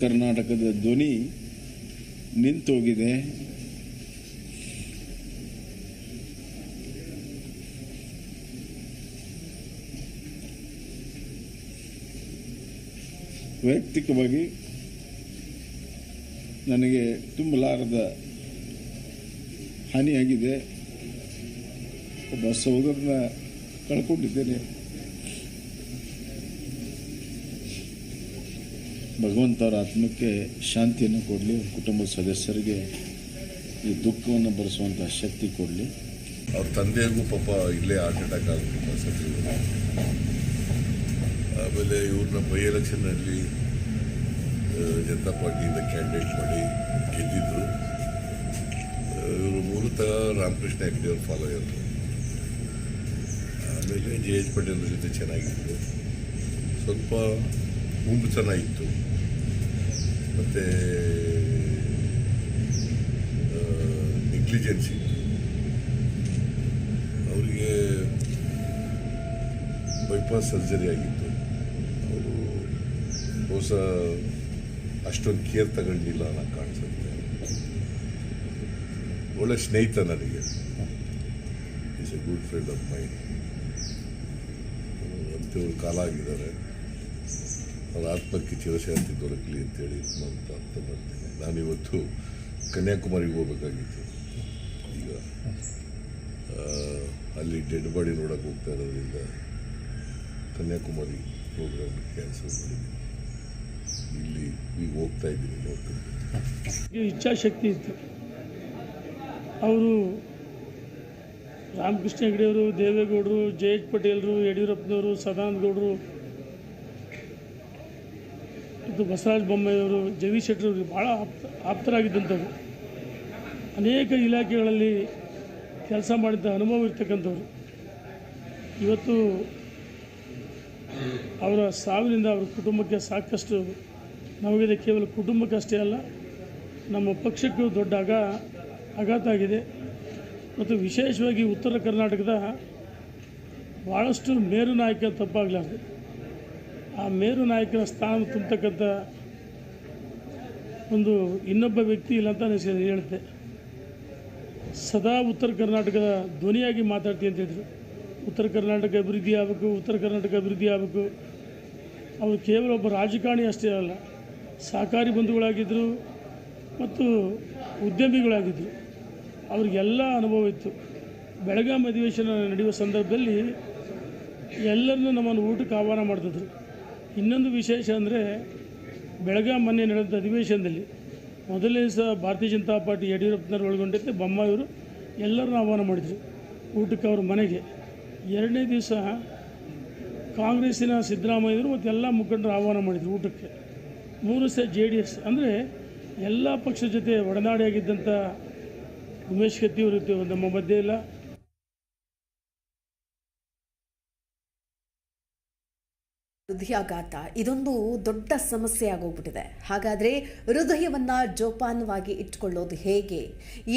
ಕರ್ನಾಟಕದ ಧ್ವನಿ ನಿಂತೋಗಿದೆ. ವೈಯಕ್ತಿಕವಾಗಿ ನನಗೆ ತುಂಬಲಾರದ ಹಾನಿಯಾಗಿದೆ. ಒಬ್ಬ ಸಹೋದರನ ಕಳ್ಕೊಂಡಿದ್ದೇನೆ. ಭಗವಂತವರ ಆತ್ಮಕ್ಕೆ ಶಾಂತಿಯನ್ನು ಕೊಡಲಿ, ಕುಟುಂಬದ ಸದಸ್ಯರಿಗೆ ಈ ದುಃಖವನ್ನು ಭರಿಸುವಂಥ ಶಕ್ತಿ ಕೊಡಲಿ. ಅವ್ರ ತಂದೆಗೂ ಪಾಪ ಇಲ್ಲೇ ಹಾರ್ಟ್ ಅಟ್ಯಾಕ್ ಆಗಿಬಿಟ್ಟು ಸಚಿವರು. ಆಮೇಲೆ ಇವ್ರನ್ನ ಬೈ ಎಲೆಕ್ಷನ್ನಲ್ಲಿ ಜನತಾ ಪಾರ್ಟಿಯಿಂದ ಕ್ಯಾಂಡಿಡೇಟ್ ಮಾಡಿ ಗೆದ್ದಿದ್ರು. ಇವರು ಮೂಲತಃ ರಾಮಕೃಷ್ಣ ಹೆಗ್ಡೆ ಅವ್ರ ಫಾಲೋಯರ್. ಆಮೇಲೆ JH ಪಟೇಲ್ ಜೊತೆ ಚೆನ್ನಾಗಿತ್ತು, ಸ್ವಲ್ಪ ಹುಂಬತನ ಇತ್ತು, ಮತ್ತು ನೆಗ್ಲಿಜೆನ್ಸ್ ಇತ್ತು. ಅವರಿಗೆ ಬೈಪಾಸ್ ಸರ್ಜರಿ ಆಗಿತ್ತು. ಅವರು ಹೊಸ ಅಷ್ಟೊಂದು ಕೇರ್ ತಗೊಂಡಿಲ್ಲ ಅನ್ನೋ ಕಾಣಿಸುತ್ತೆ. ಒಳ್ಳೆ ಸ್ನೇಹಿತ ನನಗೆ, is A good friend of mind. ಅಂಥವ್ರು ಕಾಲ ಆಗಿದ್ದಾರೆ. ಅವ್ರ ಆತ್ಮಕ್ಕೆ ಚಿರಶಾಂತಿ ದೊರಕಲಿ ಅಂತೇಳಿ ನಾನು ಪ್ರಾರ್ಥನೆ ಮಾಡ್ತೇನೆ. ನಾನಿವತ್ತು ಕನ್ಯಾಕುಮಾರಿಗೆ ಹೋಗಬೇಕಾಗಿತ್ತು. ಈಗ ಅಲ್ಲಿ ಡೆಡ್ ಬಾಡಿ ನೋಡೋಕೆ ಹೋಗ್ತಾ ಇರೋದ್ರಿಂದ ಕನ್ಯಾಕುಮಾರಿ ಪ್ರೋಗ್ರಾಮ್ ಕ್ಯಾನ್ಸಲ್ ಮಾಡಿದ್ದೀನಿ. ಇಲ್ಲಿ ಈಗ ಹೋಗ್ತಾ ಇದ್ದೀನಿ, ನೋಡ್ಕೊಂಡು. ಇಚ್ಛಾಶಕ್ತಿ ಇತ್ತು. ಅವರು ರಾಮಕೃಷ್ಣ ಹೆಗಡೆಯವರು, ದೇವೇಗೌಡರು, JH ಪಟೇಲರು, ಯಡಿಯೂರಪ್ಪನವರು, ಸದಾನಂದ ಗೌಡರು, ಮತ್ತು ಬಸವರಾಜ ಬೊಮ್ಮಾಯಿಯವರು, ಜಗದೀಶ್ ಶೆಟ್ಟರವರು ಭಾಳ ಆಪ್ತರಾಗಿದ್ದಂಥವ್ರು. ಅನೇಕ ಇಲಾಖೆಗಳಲ್ಲಿ ಕೆಲಸ ಮಾಡಿದ್ದ ಅನುಭವ ಇರ್ತಕ್ಕಂಥವ್ರು. ಇವತ್ತು ಅವರ ಸಾವಿನಿಂದ ಅವರ ಕುಟುಂಬಕ್ಕೆ ಸಾಕಷ್ಟು ನಮಗಿದೆ. ಕೇವಲ ಕುಟುಂಬಕ್ಕಷ್ಟೇ ಅಲ್ಲ, ನಮ್ಮ ಪಕ್ಷಕ್ಕೂ ದೊಡ್ಡ ಆಘಾತ ಆಗಿದೆ. ಮತ್ತು ವಿಶೇಷವಾಗಿ ಉತ್ತರ ಕರ್ನಾಟಕದ ಭಾಳಷ್ಟು ಮೇರು ನಾಯಕ ತಪ್ಪಾಗಲಾರ್ದು ಆ ಮೇರು ನಾಯಕನ ಸ್ಥಾನ ತುಂಬತಕ್ಕಂಥ ಒಂದು ಇನ್ನೊಬ್ಬ ವ್ಯಕ್ತಿ ಇಲ್ಲ ಅಂತ ನಾನು ಹೇಳುತ್ತೆ. ಸದಾ ಉತ್ತರ ಕರ್ನಾಟಕದ ಧ್ವನಿಯಾಗಿ ಮಾತಾಡ್ತೀನಿ ಅಂತಿದ್ರು. ಉತ್ತರ ಕರ್ನಾಟಕ ಅಭಿವೃದ್ಧಿ ಆಗಬೇಕು, ಉತ್ತರ ಕರ್ನಾಟಕ ಅಭಿವೃದ್ಧಿ ಆಗಬೇಕು. ಅವರು ಕೇವಲ ಒಬ್ಬ ರಾಜಕಾರಣಿ ಅಷ್ಟೇ ಅಲ್ಲ, ಸಹಕಾರಿ ಬಂಧುಗಳಾಗಿದ್ದರು ಮತ್ತು ಉದ್ಯಮಿಗಳಾಗಿದ್ದರು. ಅವ್ರಿಗೆಲ್ಲ ಅನುಭವ ಇತ್ತು. ಬೆಳಗಾವಿ ಅಧಿವೇಶನ ನಡೆಯುವ ಸಂದರ್ಭದಲ್ಲಿ ಎಲ್ಲರನ್ನೂ ನಮ್ಮನ್ನು ಊಟಕ್ಕೆ ಆಹ್ವಾನ ಮಾಡ್ತಿದ್ರು. ಇನ್ನೊಂದು ವಿಶೇಷ ಅಂದರೆ, ಬೆಳಗಾವಿ ಮೊನ್ನೆ ನಡೆದ ಅಧಿವೇಶನದಲ್ಲಿ ಮೊದಲನೇ ದಿವಸ ಭಾರತೀಯ ಜನತಾ ಪಾರ್ಟಿ ಯಡಿಯೂರಪ್ಪನವರು ಒಳಗೊಂಡಂತೆ ಬೊಮ್ಮಾಯಿಯವರು ಎಲ್ಲರನ್ನೂ ಆಹ್ವಾನ ಮಾಡಿದರು ಊಟಕ್ಕೆ ಅವ್ರ ಮನೆಗೆ. ಎರಡನೇ ದಿವಸ ಕಾಂಗ್ರೆಸ್ಸಿನ ಸಿದ್ದರಾಮಯ್ಯವರು ಮತ್ತು ಎಲ್ಲ ಮುಖಂಡರು ಆಹ್ವಾನ ಮಾಡಿದರು ಊಟಕ್ಕೆ. ಮೂರು ದಿವಸ JDS ಅಂದರೆ ಎಲ್ಲ ಪಕ್ಷದ ಜೊತೆ ಒಡನಾಡಿಯಾಗಿದ್ದಂಥ ಉಮೇಶ್ ಕತ್ತಿಯವರು ನಮ್ಮ ಮಧ್ಯೆ ಇಲ್ಲ. ಹೃದಯಾಘಾತ ಇದೊಂದು ದೊಡ್ಡ ಸಮಸ್ಯೆ ಆಗೋಗ್ಬಿಟ್ಟಿದೆ. ಹಾಗಾದರೆ ಹೃದಯವನ್ನು ಜೋಪಾನವಾಗಿ ಇಟ್ಕೊಳ್ಳೋದು ಹೇಗೆ,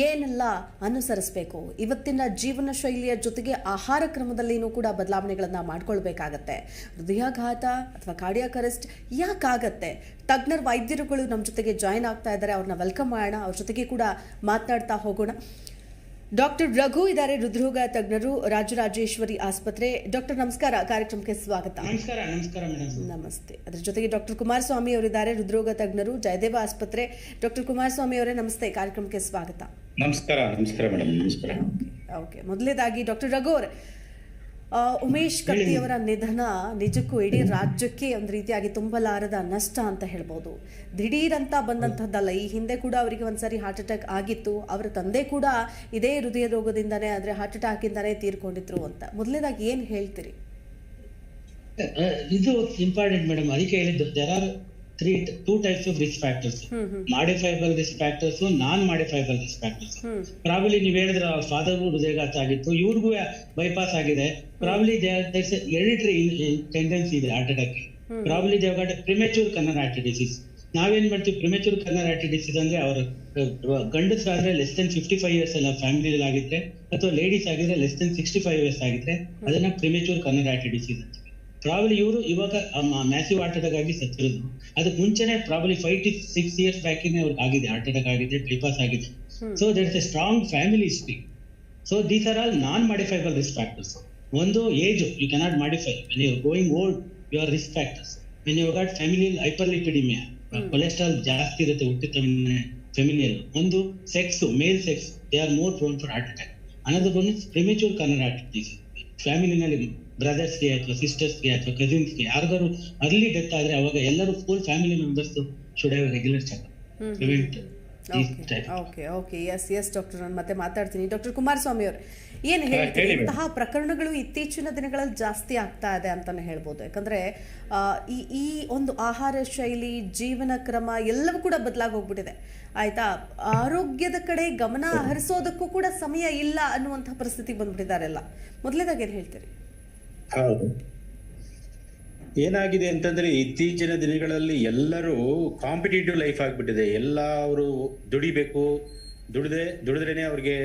ಏನೆಲ್ಲ ಅನುಸರಿಸಬೇಕು? ಇವತ್ತಿನ ಜೀವನ ಶೈಲಿಯ ಜೊತೆಗೆ ಆಹಾರ ಕ್ರಮದಲ್ಲಿನೂ ಕೂಡ ಬದಲಾವಣೆಗಳನ್ನು ಮಾಡ್ಕೊಳ್ಬೇಕಾಗತ್ತೆ. ಹೃದಯಾಘಾತ ಅಥವಾ ಕಾರ್ಡಿಯಾಕ್ ಅರೆಸ್ಟ್ ಯಾಕಾಗತ್ತೆ? ತಜ್ಞರ ವೈದ್ಯರುಗಳು ನಮ್ಮ ಜೊತೆಗೆ ಜಾಯ್ನ್ ಆಗ್ತಾ ಇದ್ದಾರೆ. ಅವ್ರನ್ನ ವೆಲ್ಕಮ್ ಮಾಡೋಣ, ಅವ್ರ ಜೊತೆಗೆ ಕೂಡ ಮಾತನಾಡ್ತಾ ಹೋಗೋಣ. ಡಾಕ್ಟರ್ ರಘು ಇದ್ದಾರೆ, ಹೃದ್ರೋಗ ತಜ್ಞರು, ರಾಜರಾಜೇಶ್ವರಿ ಆಸ್ಪತ್ರೆ. ಡಾಕ್ಟರ್ ನಮಸ್ಕಾರ, ಕಾರ್ಯಕ್ರಮಕ್ಕೆ ಸ್ವಾಗತ. ನಮಸ್ಕಾರ. ನಮಸ್ಕಾರ ಮೇಡಮ್. ನಮಸ್ತೆ. ಅದರ ಜೊತೆಗೆ ಡಾಕ್ಟರ್ ಕುಮಾರಸ್ವಾಮಿ ಅವರಿದ್ದಾರೆ, ಹೃದ್ರೋಗ ತಜ್ಞರು, ಜಯದೇವ ಆಸ್ಪತ್ರೆ. ಡಾಕ್ಟರ್ ಕುಮಾರಸ್ವಾಮಿ ಅವರೇ ನಮಸ್ತೆ, ಕಾರ್ಯಕ್ರಮಕ್ಕೆ ಸ್ವಾಗತ. ನಮಸ್ಕಾರ. ನಮಸ್ಕಾರ ಮೇಡಮ್. ನಮಸ್ಕಾರ. ಓಕೆ, ಮೊದಲನೇದಾಗಿ ಡಾಕ್ಟರ್ ರಘು ಅವರೇ, ಉಮೇಶ್ ಕತ್ತಿಯವರ ನಿಧನ ನಿಜಕ್ಕೂ ಇಡೀ ರಾಜ್ಯಕ್ಕೆ ಒಂದು ರೀತಿಯಾಗಿ ತುಂಬಲಾರದ ನಷ್ಟ ಅಂತ ಹೇಳ್ಬೋದು. ದಿಢೀರಂತ ಬಂದಂಥದ್ದಲ್ಲ. ಈ ಹಿಂದೆ ಕೂಡ ಅವರಿಗೆ ಒಂದ್ಸರಿ ಹಾರ್ಟ್ ಅಟ್ಯಾಕ್ ಆಗಿತ್ತು. ಅವರ ತಂದೆ ಕೂಡ ಇದೇ ಹೃದಯ ರೋಗದಿಂದಾನೇ, ಆದರೆ ಹಾರ್ಟ್ ಅಟ್ಯಾಕ್ ಇಂದಾನೇ ತೀರ್ಕೊಂಡಿದ್ರು ಅಂತ. ಮೊದಲನೇದಾಗಿ ಏನು ಹೇಳ್ತೀರಿ? ಇದು ಇಂಪಾರ್ಟೆಂಟ್ ಮೇಡಮ್. ಅದಕ್ಕೆ ಹೇಳಿದ್ದು there are two types of risk factors. Modifiable risk factors, non-modifiable risk factors. Probably ನೀವು ಹೇಳಿದ್ರೆ ಫಾದರ್ಗೂ ಹೃದಯಾಘಾತ ಆಗಿತ್ತು, ಇವ್ರಿಗೂ ಬೈಪಾಸ್ ಆಗಿದೆ. Probably there's a hereditary tendency ಇದೆ heart attack. Probably they have got a premature coronary artery disease. ನಾವೇನ್ ಮಾಡ್ತೀವಿ, premature coronary artery disease ಅಂದ್ರೆ ಅವ್ರ ಗಂಡಸರಾದ್ರೆ ಲೆಸ್ ದೆನ್ 55 years ಎಲ್ಲ ಫ್ಯಾಮಿಲಿಯಲ್ಲಿ ಆಗಿದ್ರೆ, ಅಥವಾ ಲೇಡೀಸ್ ಆಗಿದ್ರೆ ಲೆಸ್ ದೆನ್ 65 years ಆಗಿದ್ರೆ ಅದನ್ನ ಪ್ರಿಮೆಚೂರ್ coronary artery disease ಅಂತೀವಿ. ಪ್ರಾಬಲಿ ಇವರು ಇವಾಗ ಮ್ಯಾಸಿವ್ ಹಾರ್ಟ್ ಅಟ್ಯಾಕ್ ಆಗಿ ಸತ್ತಿರೋದು. ಅದಕ್ಕೆ ಮುಂಚೆನೆ ಪ್ರಾಬಲಿ 5 to 6 years ಬ್ಯಾಕ್ ಅವ್ರಿಗೆ ಆಗಿದೆ, ಹಾರ್ಟ್ ಅಟ್ಯಾಕ್ ಆಗಿದೆ, ಬೈಪಾಸ್ ಆಗಿದೆ. So there is a strong family history. So these are all non modifiable risk factors. ಒಂದು age you cannot modify. When you going old you are risk factors. When you got familial hyperlipidemia, cholesterol ಜಾಸ್ತಿ ಇರುತ್ತೆ ಹುಟ್ಟಿದ ಫ್ಯಾಮಿಲಿಯಲ್ಲಿ. ಒಂದು sex, male sex, they are more prone for heart attack. Another one is premature coronary heart disease. ಫ್ಯಾಮಿಲಿನಲ್ಲಿ ಬ್ರದರ್ಸ್ಗೆ ಅಥವಾ ಸಿಸ್ಟರ್ಸ್ಗೆ ಅಥವಾ ಕಸಿನ್ಸ್ಗೆ ಯಾರಿಗಾರು ಅರ್ಲಿ ಡೆತ್ ಆದ್ರೆ ಅವಾಗ ಎಲ್ಲರೂ full family members should have regular checkup. Okay yes doctor, ನಾನು ಮತ್ತೆ ಮಾತಾಡ್ತೀನಿ. ಡಾಕ್ಟರ್ ಕುಮಾರಸ್ವಾಮಿ ಅವರು ಏನು ಹೇಳ್ತೀರಿ? ಇಂತಹ ಪ್ರಕರಣಗಳು ಇತ್ತೀಚಿನ ದಿನಗಳಲ್ಲಿ ಜಾಸ್ತಿ ಆಗ್ತಾ ಇದೆ ಅಂತಾನೆ ಹೇಳ್ಬೋದು. ಯಾಕಂದ್ರೆ ಈ ಒಂದು ಆಹಾರ ಶೈಲಿ, ಜೀವನ ಕ್ರಮ ಎಲ್ಲವೂ ಕೂಡ ಬದಲಾಗಿ ಹೋಗ್ಬಿಟ್ಟಿದೆ. ಆಯ್ತಾ, ಆರೋಗ್ಯದ ಕಡೆ ಗಮನ ಹರಿಸೋದಕ್ಕೂ ಕೂಡ ಸಮಯ ಇಲ್ಲ ಅನ್ನುವಂಥ ಪರಿಸ್ಥಿತಿ ಬಂದ್ಬಿಟ್ಟಿದ್ದಾರೆಲ್ಲ. ಮೊದಲೇದಾಗಿ ಏನು ಹೇಳ್ತೀರಿ? ಹೌದು, ಏನಾಗಿದೆ ಅಂತಂದ್ರೆ ಇತ್ತೀಚಿನ ದಿನಗಳಲ್ಲಿ ಎಲ್ಲರೂ ಕಾಂಪಿಟೇಟಿವ್ ಲೈಫ್ ಆಗ್ಬಿಟ್ಟಿದೆ. ಎಲ್ಲ ಅವರು ದುಡಿಬೇಕು, ದುಡಿದ್ರೇನೆ ಅವ್ರಿಗೆ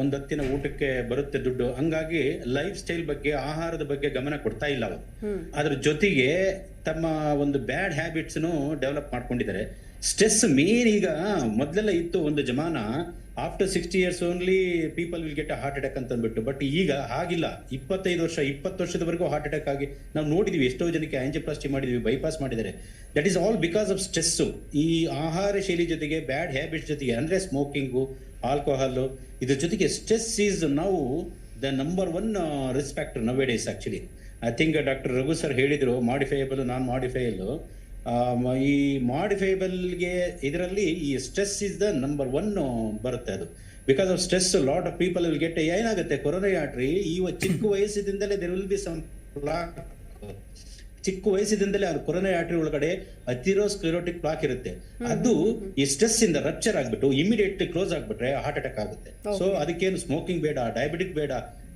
ಒಂದೊತ್ತಿನ ಊಟಕ್ಕೆ ಬರುತ್ತೆ ದುಡ್ಡು. ಹಂಗಾಗಿ ಲೈಫ್ ಸ್ಟೈಲ್ ಬಗ್ಗೆ, ಆಹಾರದ ಬಗ್ಗೆ ಗಮನ ಕೊಡ್ತಾ ಇಲ್ಲ ಅವರು. ಅದ್ರ ಜೊತೆಗೆ ತಮ್ಮ ಒಂದು ಬ್ಯಾಡ್ ಹ್ಯಾಬಿಟ್ಸ್ ಡೆವಲಪ್ ಮಾಡ್ಕೊಂಡಿದ್ದಾರೆ. Stress main. ಈಗ ಮೊದಲೆಲ್ಲ ಇತ್ತು ಒಂದು ಜಮಾನ, after 60 years only people will get a heart attack ಅಂತ ಅಂದ್ಬಿಟ್ಟು. ಬಟ್ ಈಗ ಹಾಗಿಲ್ಲ. 25 ವರ್ಷ 20 ವರ್ಷದವರೆಗೂ ಹಾರ್ಟ್ ಅಟ್ಯಾಕ್ ಆಗಿ ನಾವು ನೋಡಿದ್ವಿ. ಎಷ್ಟೋ ಜನಕ್ಕೆ ಆಂಜಿಯೋಪ್ಲಾಸ್ಟಿ ಮಾಡಿದ್ವಿ, ಬೈಪಾಸ್ ಮಾಡಿದ್ದಾರೆ. That is all because of stress. ಈ ಆಹಾರ ಶೈಲಿ ಜೊತೆಗೆ ಬ್ಯಾಡ್ ಹ್ಯಾಬಿಟ್ಸ್ ಜೊತೆಗೆ, ಅಂದ್ರೆ ಸ್ಮೋಕಿಂಗು, ಆಲ್ಕೋಹಾಲ್, ಇದ್ರ ಜೊತೆಗೆ stress is now the number 1 risk factor now days. Actually I think doctor Raghu sir ಹೇಳಿದ್ರು ಮಾಡಿಫೈಯಬಲ್, ನಾನ್ ಮಾಡಿಫೈಯಲ್. ಈ ಮಾಡಿಫೈಬಲ್ಗೆ ಇದರಲ್ಲಿ ಈ ಸ್ಟ್ರೆಸ್ ಇಸ್ ದ ನಂಬರ್ 1 ಬರುತ್ತೆ. ಅದು because of stress lot of people will get. ಏನಾಗುತ್ತೆ, ಕೊರೋನರಿ ಆರ್ಟರಿ ಈ ಚಿಕ್ಕ ವಯಸ್ಸಿದಿಂದಲೇ ದೇರ್ ವಿಲ್ ಬಿ ಸಮ್ ಚಿಕ್ಕ ವಯಸ್ಸಿದಿಂದಲೇ ಅದು ಕೊರೋನರಿ ಆರ್ಟರಿ ಒಳಗಡೆ ಅಥಿರೋಸ್ಕ್ಲೆರೋಟಿಕ್ ಪ್ಲಾಕ್ ಇರುತ್ತೆ. ಅದು ಈ ಸ್ಟ್ರೆಸ್ ಇಂದ ರಪ್ಚರ್ ಆಗ್ಬಿಟ್ಟು ಇಮಿಡಿಯೇಟ್ಲಿ ಕ್ಲೋಸ್ ಆಗ್ಬಿಟ್ರೆ ಹಾರ್ಟ್ ಅಟ್ಯಾಕ್ ಆಗುತ್ತೆ. ಸೊ ಅದಕ್ಕೇನು ಸ್ಮೋಕಿಂಗ್ ಬೇಡ, ಡಯಾಬಿಟಿಕ್ ಬೇಡ,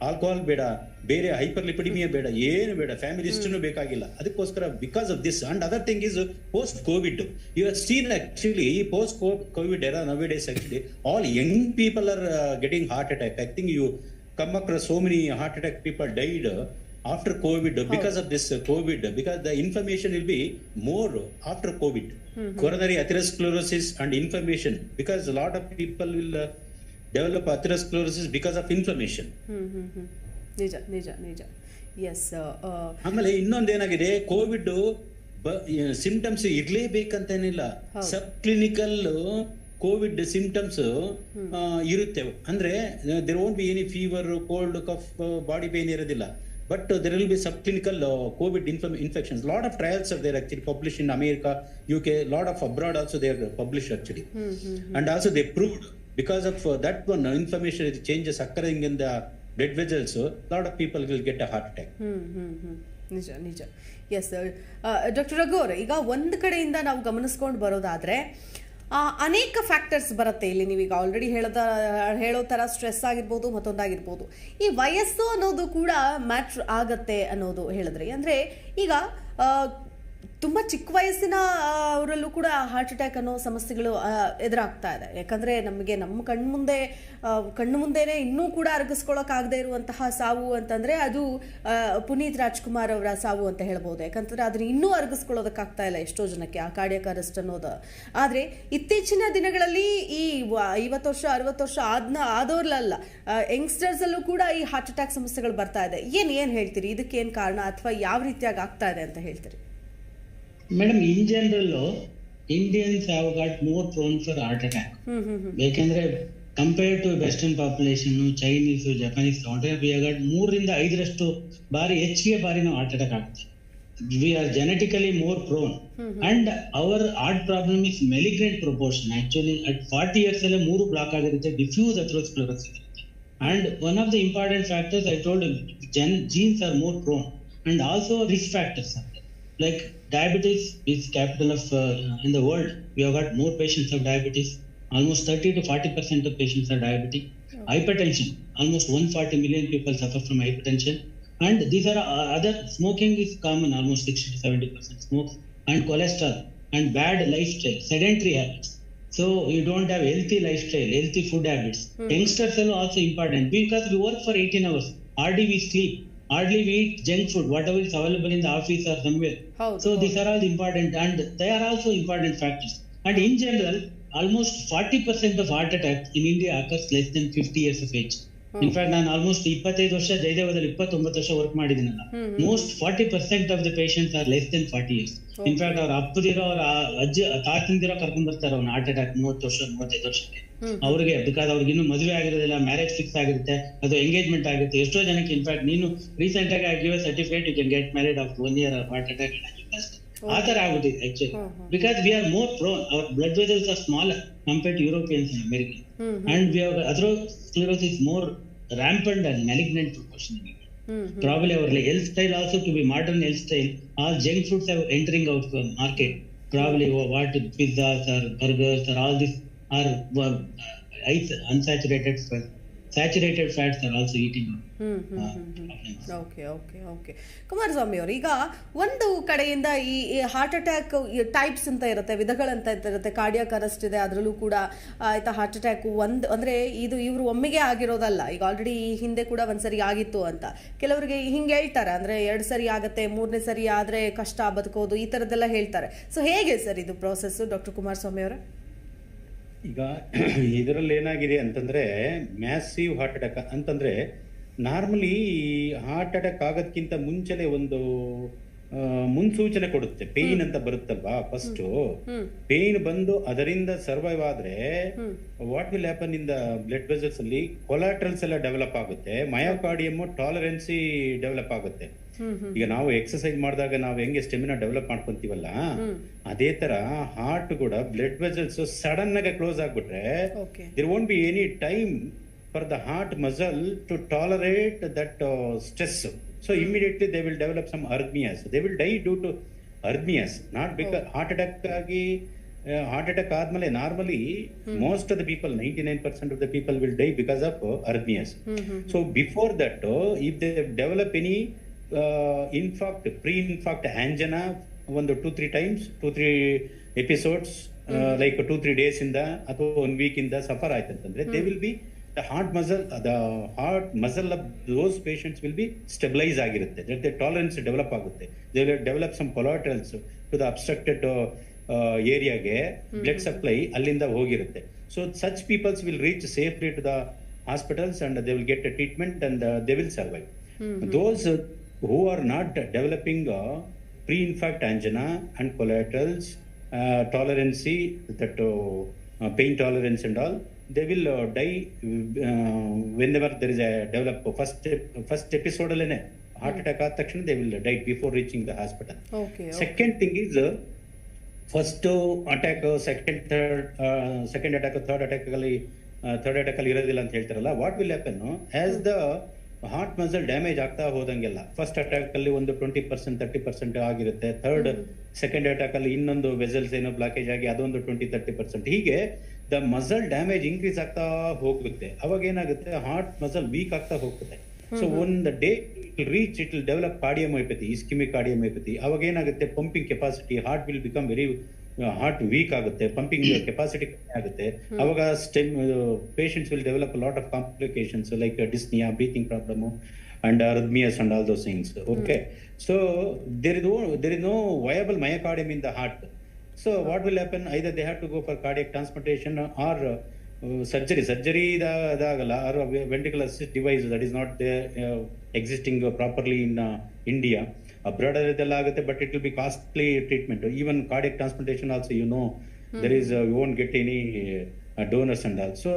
ಆಲ್ಕೋಹಾಲ್ ಬೇಡ, ಬೇರೆ ಹೈಪರ್ಲಿಪಿಡಿಮಿಯಾ ಬೇಡ, ಏನು ಬೇಡ, ಫ್ಯಾಮಿಲಿ ಹಿಸ್ಟ್ರಿನೂ ಬೇಕಾಗಿಲ್ಲ. ಅದಕ್ಕೋಸ್ಕರ because of this and other thing is post COVID. You have seen actually post COVID era nowadays actually all young people are getting heart attack. I think you come across so many heart attack people died after COVID because of this COVID, because the inflammation will be more after COVID. Coronary atherosclerosis and inflammation, because a lot of people will develop atherosclerosis because of inflammation. ನಿಜ yes. ಆಮೇಲೆ ಇನ್ನೊಂದೇನಾಗಿದೆ, COVID symptoms ಇರ್ಲೇಬೇಕಂತೇನಿಲ್ಲ. Sub clinical COVID symptoms ಇರುತ್ತೆ. ಅಂದ್ರೆ there won't be any fever, cold, cough, body pain ಇರೋದಿಲ್ಲ. But there will be subclinical COVID infections. Lot of trials are there actually published in America, UK, lot of abroad also they are published actually. And also they proved because of that one inflammation changes occurring in the blood vessels, so lot of people will get a heart attack. ನಿಜ S. Doctor Raghu ಅವರೇ, ಈಗ ಒಂದು ಕಡೆಯಿಂದ ನಾವು ಗಮನಿಸ್ಕೊಂಡು ಬರೋದಾದ್ರೆ ಅನೇಕ factors ಬರುತ್ತೆ ಇಲ್ಲಿ. ನೀವೀಗ ಆಲ್ರೆಡಿ ಹೇಳೋ ಥರ ಸ್ಟ್ರೆಸ್ ಆಗಿರ್ಬೋದು, ಮತ್ತೊಂದಾಗಿರ್ಬೋದು. ಈ ವಯಸ್ಸು ಅನ್ನೋದು ಕೂಡ ಮ್ಯಾಟ್ರ್ ಆಗತ್ತೆ ಅನ್ನೋದು ಹೇಳಿದ್ರಿ. ಅಂದರೆ ಈಗ ತುಂಬ ಚಿಕ್ಕ ವಯಸ್ಸಿನ ಅವರಲ್ಲೂ ಕೂಡ ಹಾರ್ಟ್ ಅಟ್ಯಾಕ್ ಅನ್ನೋ ಸಮಸ್ಯೆಗಳು ಎದುರಾಗ್ತಾ ಇದೆ. ಯಾಕಂದರೆ ನಮಗೆ ನಮ್ಮ ಕಣ್ಣು ಮುಂದೆನೇ ಇನ್ನೂ ಕೂಡ ಅರಗಿಸ್ಕೊಳ್ಳೋಕ್ಕಾಗದೇ ಇರುವಂತಹ ಸಾವು ಅಂತಂದರೆ ಅದು ಪುನೀತ್ ರಾಜ್ಕುಮಾರ್ ಅವರ ಸಾವು ಅಂತ ಹೇಳ್ಬೋದು. ಯಾಕಂತಂದರೆ ಅದನ್ನು ಇನ್ನೂ ಅರಗಿಸ್ಕೊಳ್ಳೋದಕ್ಕಾಗ್ತಾ ಇಲ್ಲ ಎಷ್ಟೋ ಜನಕ್ಕೆ, ಆ ಕಾರ್ಡಿಯಾಕ್ ಅರೆಸ್ಟ್ ಅನ್ನೋದು. ಆದರೆ ಇತ್ತೀಚಿನ ದಿನಗಳಲ್ಲಿ ಈ 50 ವರ್ಷ 60 ವರ್ಷ ಆದವ್ರಲ್ಲ, ಯಂಗ್ಸ್ಟರ್ಸಲ್ಲೂ ಕೂಡ ಈ ಹಾರ್ಟ್ ಅಟ್ಯಾಕ್ ಸಮಸ್ಯೆಗಳು ಬರ್ತಾ ಇದೆ. ಏನು ಹೇಳ್ತೀರಿ, ಇದಕ್ಕೇನು ಕಾರಣ ಅಥವಾ ಯಾವ ರೀತಿಯಾಗಿ ಆಗ್ತಾ ಇದೆ ಅಂತ ಹೇಳ್ತೀರಿ? Madam, in general Indians have got more prone for heart attack. ಯಾಕಂದ್ರೆ compared to western population, Chinese, Japanese ತಗೊಂಡ್ರೆ ವಿ ಹ್ಯಾವ್ ಗಾಟ್ 3-5 ಬಾರಿ ಹೆಚ್ಚಿಗೆ ಬಾರಿ ನಾವು ಹಾರ್ಟ್ ಅಟ್ಯಾಕ್ ಆಗುತ್ತೆ. We are genetically more prone and our heart problem is malignant proportion. Actually at 40 years ಅಲ್ಲೇ 3 block ಆಗಿರುತ್ತೆ, diffuse atherosclerosis ಇರುತ್ತೆ. And one of the important factors I told, genes are more prone, and also risk factors are there. Like diabetes is capital of in the world. We have got more patients of diabetes. Almost 30-40% of patients are diabetic. Hypertension, almost 140 million people suffer from hypertension. And these are other, smoking is common, almost 60-70% smoke. And cholesterol and bad lifestyle, sedentary habits. So you don't have healthy lifestyle, healthy food habits. Youngsters are also important because we work for 18 hours. Hardly we sleep. hardly we eat junk food, whatever is available in the office or somewhere. So these are all important, and they are also important factors. And in general, almost 40% of heart attacks in India occurs less than 50 years of age. In fact, ನಾನು almost 25 ವರ್ಷ ಜಯದೇವದಲ್ಲಿ 29 ವರ್ಷ work ಮಾಡಿದ್ದೀನಲ್ಲ. Most 40% of the patients are less then 40 years. In fact ಅವ್ರ ಅಪ್ಪದಿರೋ ಅವ್ರ ಅಜ್ಜಿ ತಾತಂದಿರೋ ಕರ್ಕೊಂಡ್ ಬರ್ತಾರೆ ಅವ್ನ ಹಾರ್ಟ್ ಅಟ್ಯಾಕ್ 30 ವರ್ಷ 35 ವರ್ಷಕ್ಕೆ ಅವ್ರಿಗೆ. ಬಿಕಾಸ್ ಅವ್ರಿಗೆ ಇನ್ನೂ ಮದುವೆ ಆಗಿರೋದಿಲ್ಲ, ಮ್ಯಾರೇಜ್ ಫಿಕ್ಸ್ ಆಗಿರುತ್ತೆ, ಅದು ಎಂಗೇಜ್ಮೆಂಟ್ ಆಗುತ್ತೆ. ಎಷ್ಟೋ ಜನಕ್ಕೆ ಇನ್ಫ್ಯಾಕ್ಟ್ ನೀನು ರೀಸೆಂಟ್ ಆಗಿ give certificate you can get married after 1 year heart attack ಆ ತರ ಆಗುತ್ತಿದೆ actually. Because we are more prone, our blood vessels are smaller compared to Europeans and American, and we have atherosclerosis more rampant and malignant proportionally. Probably our health style also to be modern health style. All junk foods are entering out from market. Probably what pizzas or burgers or all this are unsaturated fats. Saturated fats are also eating out. Okay Kumaraswamy ಅವರು, ಈಗ ಒಂದು ಕಡೆಯಿಂದ ಈ heart attack types ಅಂತ ಇರುತ್ತೆ, ವಿಧಗಳಂತ ಇರುತ್ತೆ. Cardiac arrest ಇದೆ, ಅದರಲ್ಲೂ ಕೂಡ ಆಯ್ತಾ ಹಾರ್ಟ್ ಅಟ್ಯಾಕ್ ಅಂದ್ರೆ ಇದು ಇವರು ಒಮ್ಮೆಗೆ ಆಗಿರೋದಲ್ಲ. ಈಗ ಆಲ್ರೆಡಿ ಈ ಹಿಂದೆ ಕೂಡ ಒಂದ್ಸರಿ ಆಗಿತ್ತು ಅಂತ ಕೆಲವರಿಗೆ ಹಿಂಗೆ ಹೇಳ್ತಾರೆ. ಅಂದ್ರೆ 2 ಸರಿ ಆಗತ್ತೆ, 3ನೇ ಸರಿ ಆದ್ರೆ ಕಷ್ಟ ಬದುಕೋದು, ಈ ತರದ್ದೆಲ್ಲ ಹೇಳ್ತಾರೆ. ಸೊ ಹೇಗೆ ಸರ್ ಇದು ಪ್ರೋಸೆಸ್, ಡಾಕ್ಟರ್ ಕುಮಾರಸ್ವಾಮಿ ಅವರ? ಈಗ ಇದರಲ್ಲಿ ಏನಾಗಿದೆ ಅಂತಂದ್ರೆ, ಮ್ಯಾಸಿವ್ ಹಾರ್ಟ್ ಅಟ್ಯಾಕ್ ಅಂತಂದ್ರೆ ನಾರ್ಮಲಿ ಹಾರ್ಟ್ ಅಟ್ಯಾಕ್ ಆಗೋದಕ್ಕಿಂತ ಮುಂಚೆನೆ ಒಂದು ಮುನ್ಸೂಚನೆ ಕೊಡುತ್ತೆ. ಪೇನ್ ಅಂತ ಬರುತ್ತಲ್ವಾ, ಫಸ್ಟ್ ಪೇನ್ ಬಂದು ಅದರಿಂದ ಸರ್ವೈವ್ ಆದ್ರೆ what will happen in the blood vessels ಅಲ್ಲಿ ಕೊಲಾಟ್ರಲ್ಸ್ ಎಲ್ಲ ಡೆವಲಪ್ ಆಗುತ್ತೆ, ಮಯೋಕಾರ್ಡಿಯಮ್ ಟಾಲರೆನ್ಸಿ ಡೆವಲಪ್ ಆಗುತ್ತೆ. ಈಗ ನಾವು ಎಕ್ಸರ್ಸೈಸ್ ಮಾಡಿದಾಗ ನಾವು ಹೆಂಗೆ ಸ್ಟೆಮಿನಾ ಡೆವಲಪ್ ಮಾಡ್ಕೊಂತೀವಲ್ಲ, ಅದೇ ತರ ಹಾರ್ಟ್ ಕೂಡ ಬ್ಲಡ್ ವೆಸಲ್ಸ್ ಸಡನ್ ಆಗಿ ಕ್ಲೋಸ್ ಆಗ್ಬಿಟ್ರೆ there won't be any time for the heart muscle to tolerate that stress. So immediately they will develop some arrhythmias. They will die due to arrhythmias, not because heart attack ಆದ್ಮೇಲೆ normally most of the people, 99% of the people will die because of arrhythmias. So before that, if they develop any infarct, pre-infarct angina, ಒಂದು 2-3 times, 2-3 episodes, like 2-3 days ಇಂದ ಅಥವಾ 1 week ಇಂದ suffer ಆಯ್ತಂತಂದ್ರೆ they will be the heart muscle of those patients will be stabilized ಆಗಿರುತ್ತೆ. the tolerance develop ಆಗುತ್ತೆ. they will develop some collaterals to the obstructed ಏರಿಯಾಗೆ blood supply ಅಲ್ಲಿಂದ ಹೋಗಿರುತ್ತೆ. so such peoples will reach safely to the hospitals and they will get a treatment and they will survive. those who are not developing pre-infarct angina and collaterals, tolerancy, that pain tolerance and all, they will die whenever there is a develop first episode alene heart attack aad takshana they will die before reaching the hospital. Second thing is first attack, second attack, third attack ಅಲ್ಲಿ ಇರೋದಿಲ್ಲ ಅಂತ ಹೇಳ್ತಾರಲ್ಲ. what will happen as the heart muscle damage ಆಗ್ತಾ ಹೋದಂಗೆಲ್ಲ, first attack ಅಲ್ಲಿ ಒಂದು 20% 30% ಆಗಿರುತ್ತೆ, second attack ಅಲ್ಲಿ ಇನ್ನೊಂದು ವೆಸಲ್ಸ್ ಏನೋ ಬ್ಲಾಕೇಜ್ ಆಗಿ ಅದೊಂದು 20-30%, ಹೀಗೆ ದ ಮಸಲ್ ಡ್ಯಾಮೇಜ್ ಇನ್ಕ್ರೀಸ್ ಆಗ್ತಾ ಹೋಗುತ್ತೆ. ಅವಾಗ ಏನಾಗುತ್ತೆ, ಹಾರ್ಟ್ ಮಸಲ್ ವೀಕ್ ಆಗ್ತಾ ಹೋಗ್ತದೆ. ಸೊ ಒಂದು day it will develop cardiomyopathy, ischemic cardiomyopathy. ಅವಾಗ ಏನಾಗುತ್ತೆ, pumping capacity, heart will become very, heart weak ಆಗುತ್ತೆ, ಪಂಪಿಂಗ್ ಕೆಪಾಸಿಟಿ ಕಮ್ಮಿ ಆಗುತ್ತೆ. ಅವಾಗ patients will develop lot of complications like dyspnea, breathing problem and arrhythmias and all those things. Okay, so there is no viable myocardium in the heart. So what will happen, either they have to go for cardiac transplantation or surgery idagala, or ventricular assist device that is not there existing properly in India. Abroad adella agutte, but it will be costly treatment. Even cardiac transplantation also, there is you won't get any donors and all. So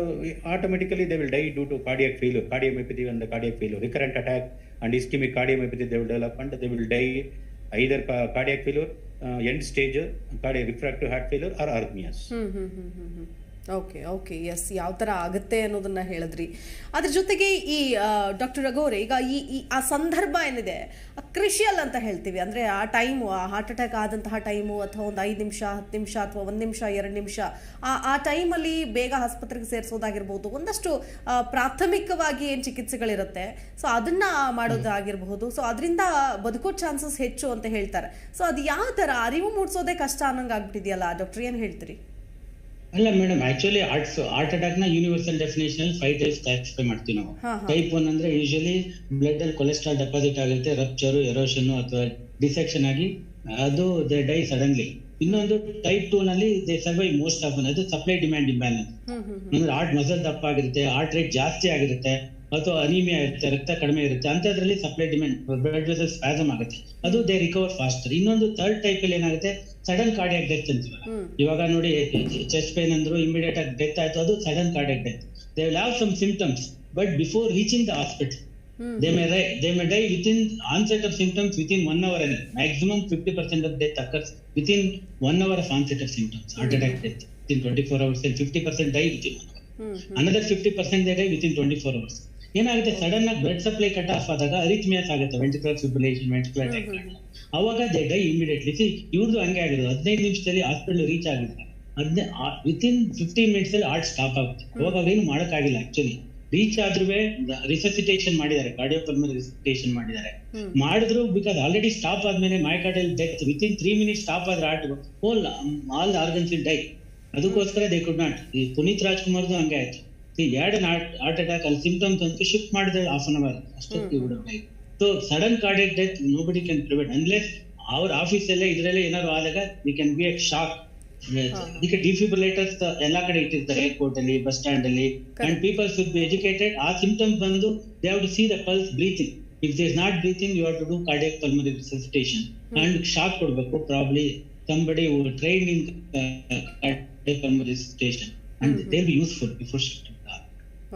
automatically they will die due to cardiac failure, cardiomyopathy and the cardiac failure, recurrent attack and ischemic cardiomyopathy they will develop, and they will die either cardiac failure, end stage cardiac refractory heart failure or arrhythmias. Okay yes, ಯಾವ ಥರ ಆಗುತ್ತೆ ಅನ್ನೋದನ್ನ ಹೇಳಿದ್ರಿ. ಅದ್ರ ಜೊತೆಗೆ ಈ doctor ರಘೋರೆ, ಈಗ ಆ ಸಂದರ್ಭ ಏನಿದೆ ಕ್ರಿಷಿಯಲ್ ಅಂತ ಹೇಳ್ತೀವಿ, ಅಂದರೆ ಆ ಟೈಮು, ಆ ಹಾರ್ಟ್ ಅಟ್ಯಾಕ್ ಆದಂತಹ ಟೈಮು, ಅಥವಾ ಒಂದು 5 ನಿಮಿಷ 10 ನಿಮಿಷ ಅಥವಾ 1 ನಿಮಿಷ 2 ನಿಮಿಷ ಆ ಟೈಮಲ್ಲಿ ಬೇಗ ಆಸ್ಪತ್ರೆಗೆ ಸೇರಿಸೋದಾಗಿರ್ಬೋದು, ಒಂದಷ್ಟು ಪ್ರಾಥಮಿಕವಾಗಿ ಏನು ಚಿಕಿತ್ಸೆಗಳಿರುತ್ತೆ ಸೊ ಅದನ್ನ ಮಾಡೋದಾಗಿರಬಹುದು. ಸೊ ಅದರಿಂದ ಬದುಕೋ ಚಾನ್ಸಸ್ ಹೆಚ್ಚು ಅಂತ ಹೇಳ್ತಾರೆ. ಸೊ ಅದು ಯಾವ ಥರ ಅರಿವು ಮೂಡಿಸೋದೇ ಕಷ್ಟ ಅನ್ನೋಂಗೆ ಆಗ್ಬಿಟ್ಟಿದೆಯಲ್ಲ ಡಾಕ್ಟರ್, ಏನು ಹೇಳ್ತೀರಿ? ಅಲ್ಲ ಮೇಡಮ್, ಆಕ್ಚುಲಿ ಹಾರ್ಟ್ ಅಟ್ಯಾಕ್ ನ ಯೂನಿವರ್ಸಲ್ ಡೆಫಿನೇಷನ್ 5 ಟೈಪ್ಸ್ ಕ್ಲಾಸಿಫೈ ಮಾಡ್ತೀವಿ ನಾವು. ಟೈಪ್ 1 ಅಂದ್ರೆ ಯೂಶಲಿ ಬ್ಲಡ್ ಅಲ್ಲಿ ಕೊಲೆಸ್ಟ್ರಾಲ್ ಡೆಪಾಸಿಟ್ ಆಗುತ್ತೆ, ರಪ್ಚರ್, ಎರೋಷನ್ ಅಥವಾ ಡಿಸೆಕ್ಷನ್ ಆಗಿ ಅದು ದೇ ಡೈ ಸಡನ್ಲಿ. ಇನ್ನೊಂದು ಟೈಪ್ 2 ನಲ್ಲಿ ದೇ ಸರ್ವೈವ್ ಮೋಸ್ಟ್ ಆಫ್ ಅದು ಸಪ್ಲೈ ಡಿಮ್ಯಾಂಡ್ ಇಂಬ್ಯಾಲೆನ್ಸ್. ಅಂದ್ರೆ ಹಾರ್ಟ್ ಮಸಲ್ ದಪ್ಪ ಆಗಿರುತ್ತೆ, ಹಾರ್ಟ್ ರೇಟ್ ಜಾಸ್ತಿ ಆಗಿರುತ್ತೆ ಅಥವಾ ಅನಿಮಿಯಾ ಇರುತ್ತೆ, ರಕ್ತ ಕಡಿಮೆ ಇರುತ್ತೆ, ಅಂತದ್ರಲ್ಲಿ supply demand blood vessel spasm ಆಗುತ್ತೆ, ಅದು ದೇ ರಿಕವರ್ ಫಾಸ್ಟರ್. ಇನ್ನೊಂದು ಥರ್ಡ್ ಟೈಪ್ ಅಲ್ಲಿ ಏನಾಗುತ್ತೆ, ಸಡನ್ ಕಾರ್ಡಿಯಾಕ್ ಡೆತ್ ಅಂತೀವಲ್ಲ. ಇವಾಗ ನೋಡಿ ಚೆಸ್ಟ್ ಪೇನ್ ಅಂದ್ರು ಇಮಿಡಿಯೇಟ್ ಆಗಿ ಡೆತ್ ಆಯ್ತು, ಅದು sudden cardiac death. They will have some symptoms but before reaching the hospital they may die within onset of symptoms within 1 hour. And maximum 50% of death occurs within 1 hour of onset of symptoms. Heart attack death within 24 hours, and 50% die within 1 hour. Another 50% they die within 24 hours. ಏನಾಗುತ್ತೆ, sudden ಆಗಿ blood supply cut off ಆದಾಗ ಅರಿಥ್ಮಿಯಾಸ್ ಆಗುತ್ತೆ, ventricular fibrillation, ventricular typhoid. ಅವಾಗ they dye immediately. ಇವ್ರದ್ದು ಹಂಗೆ ಆಗಿರೋದು, 15 ನಿಮಿಷದಲ್ಲಿ hospital reach ಆಗಿದ್ದಾರೆ, ವಿತಿನ್ 15 ಮಿನಿಟ್ಸ್ ಅಲ್ಲಿ ಹಾರ್ಟ್ ಸ್ಟಾಪ್ ಆಗುತ್ತೆ. ಅವಾಗ ಅವ್ರೇನು ಮಾಡೋಕ್ಕಾಗಿಲ್ಲ. ಆಕ್ಚುಲಿ ರೀಚ್ ಆದ್ರೂ ರಿಸಸಿಟೇಷನ್ ಮಾಡಿದ್ದಾರೆ, ಕಾರ್ಡಿಯೋಪಲ್ಮನರಿ ರಿಸಸಿಟೇಷನ್ ಮಾಡಿದ್ರು ಬಿಕಾಸ್ ಆಲ್ರೆಡಿ ಸ್ಟಾಪ್ ಆದ್ಮೇಲೆ myocardial death within 3 minutes stop ಆದ್ರೆ ಆಲ್ ಆರ್ಗನ್ಸ್ ವಿಲ್ ಡೈ. ಅದಕ್ಕೋಸ್ಕರ ದೇ ಕುಡ್ ನಾಟ್. ಈ ಪುನೀತ್ ರಾಜ್ಕುಮಾರ್ದು ಹಂಗೆ ಆಯ್ತು, ಎರಡು ಹಾರ್ಟ್ ಅಟ್ಯಾಕ್ ಅಲ್ಲಿ ಸಿಂಪ್ಟಮ್ಸ್ ಅಂತ ಶಿಫ್ಟ್ ಮಾಡಿದ್ರೆ half an hour ಅಷ್ಟೊತ್ತಿಗೆ. So sudden cardiac death nobody can prevent unless ಅವ್ರ ಆಫೀಸಲ್ಲೇ ಇದ್ರಲ್ಲೇ ಏನಾದ್ರು ಆದಾಗ we can be a shock. ಅದಕ್ಕೆ ಡಿಫಿಬ್ರಿಲೇಟರ್ಸ್ ಎಲ್ಲಾ ಕಡೆ ಇಟ್ಟಿರ್ತಾರೆ, ಏರ್ಪೋರ್ಟ್ ಅಲ್ಲಿ, ಬಸ್ ಸ್ಟ್ಯಾಂಡ್ ಅಲ್ಲಿ. And people should be educated. ಆ ಸಿಂಪ್ಟಮ್ಸ್ ಬಂದು they have to see the pulse, breathing. If there is not breathing, you have to do cardiac pulmonary resuscitation and shock ಕೊಡ್ಬೇಕು. Probably somebody who trained in cardiac pulmonary resuscitation and they will be useful before shifting.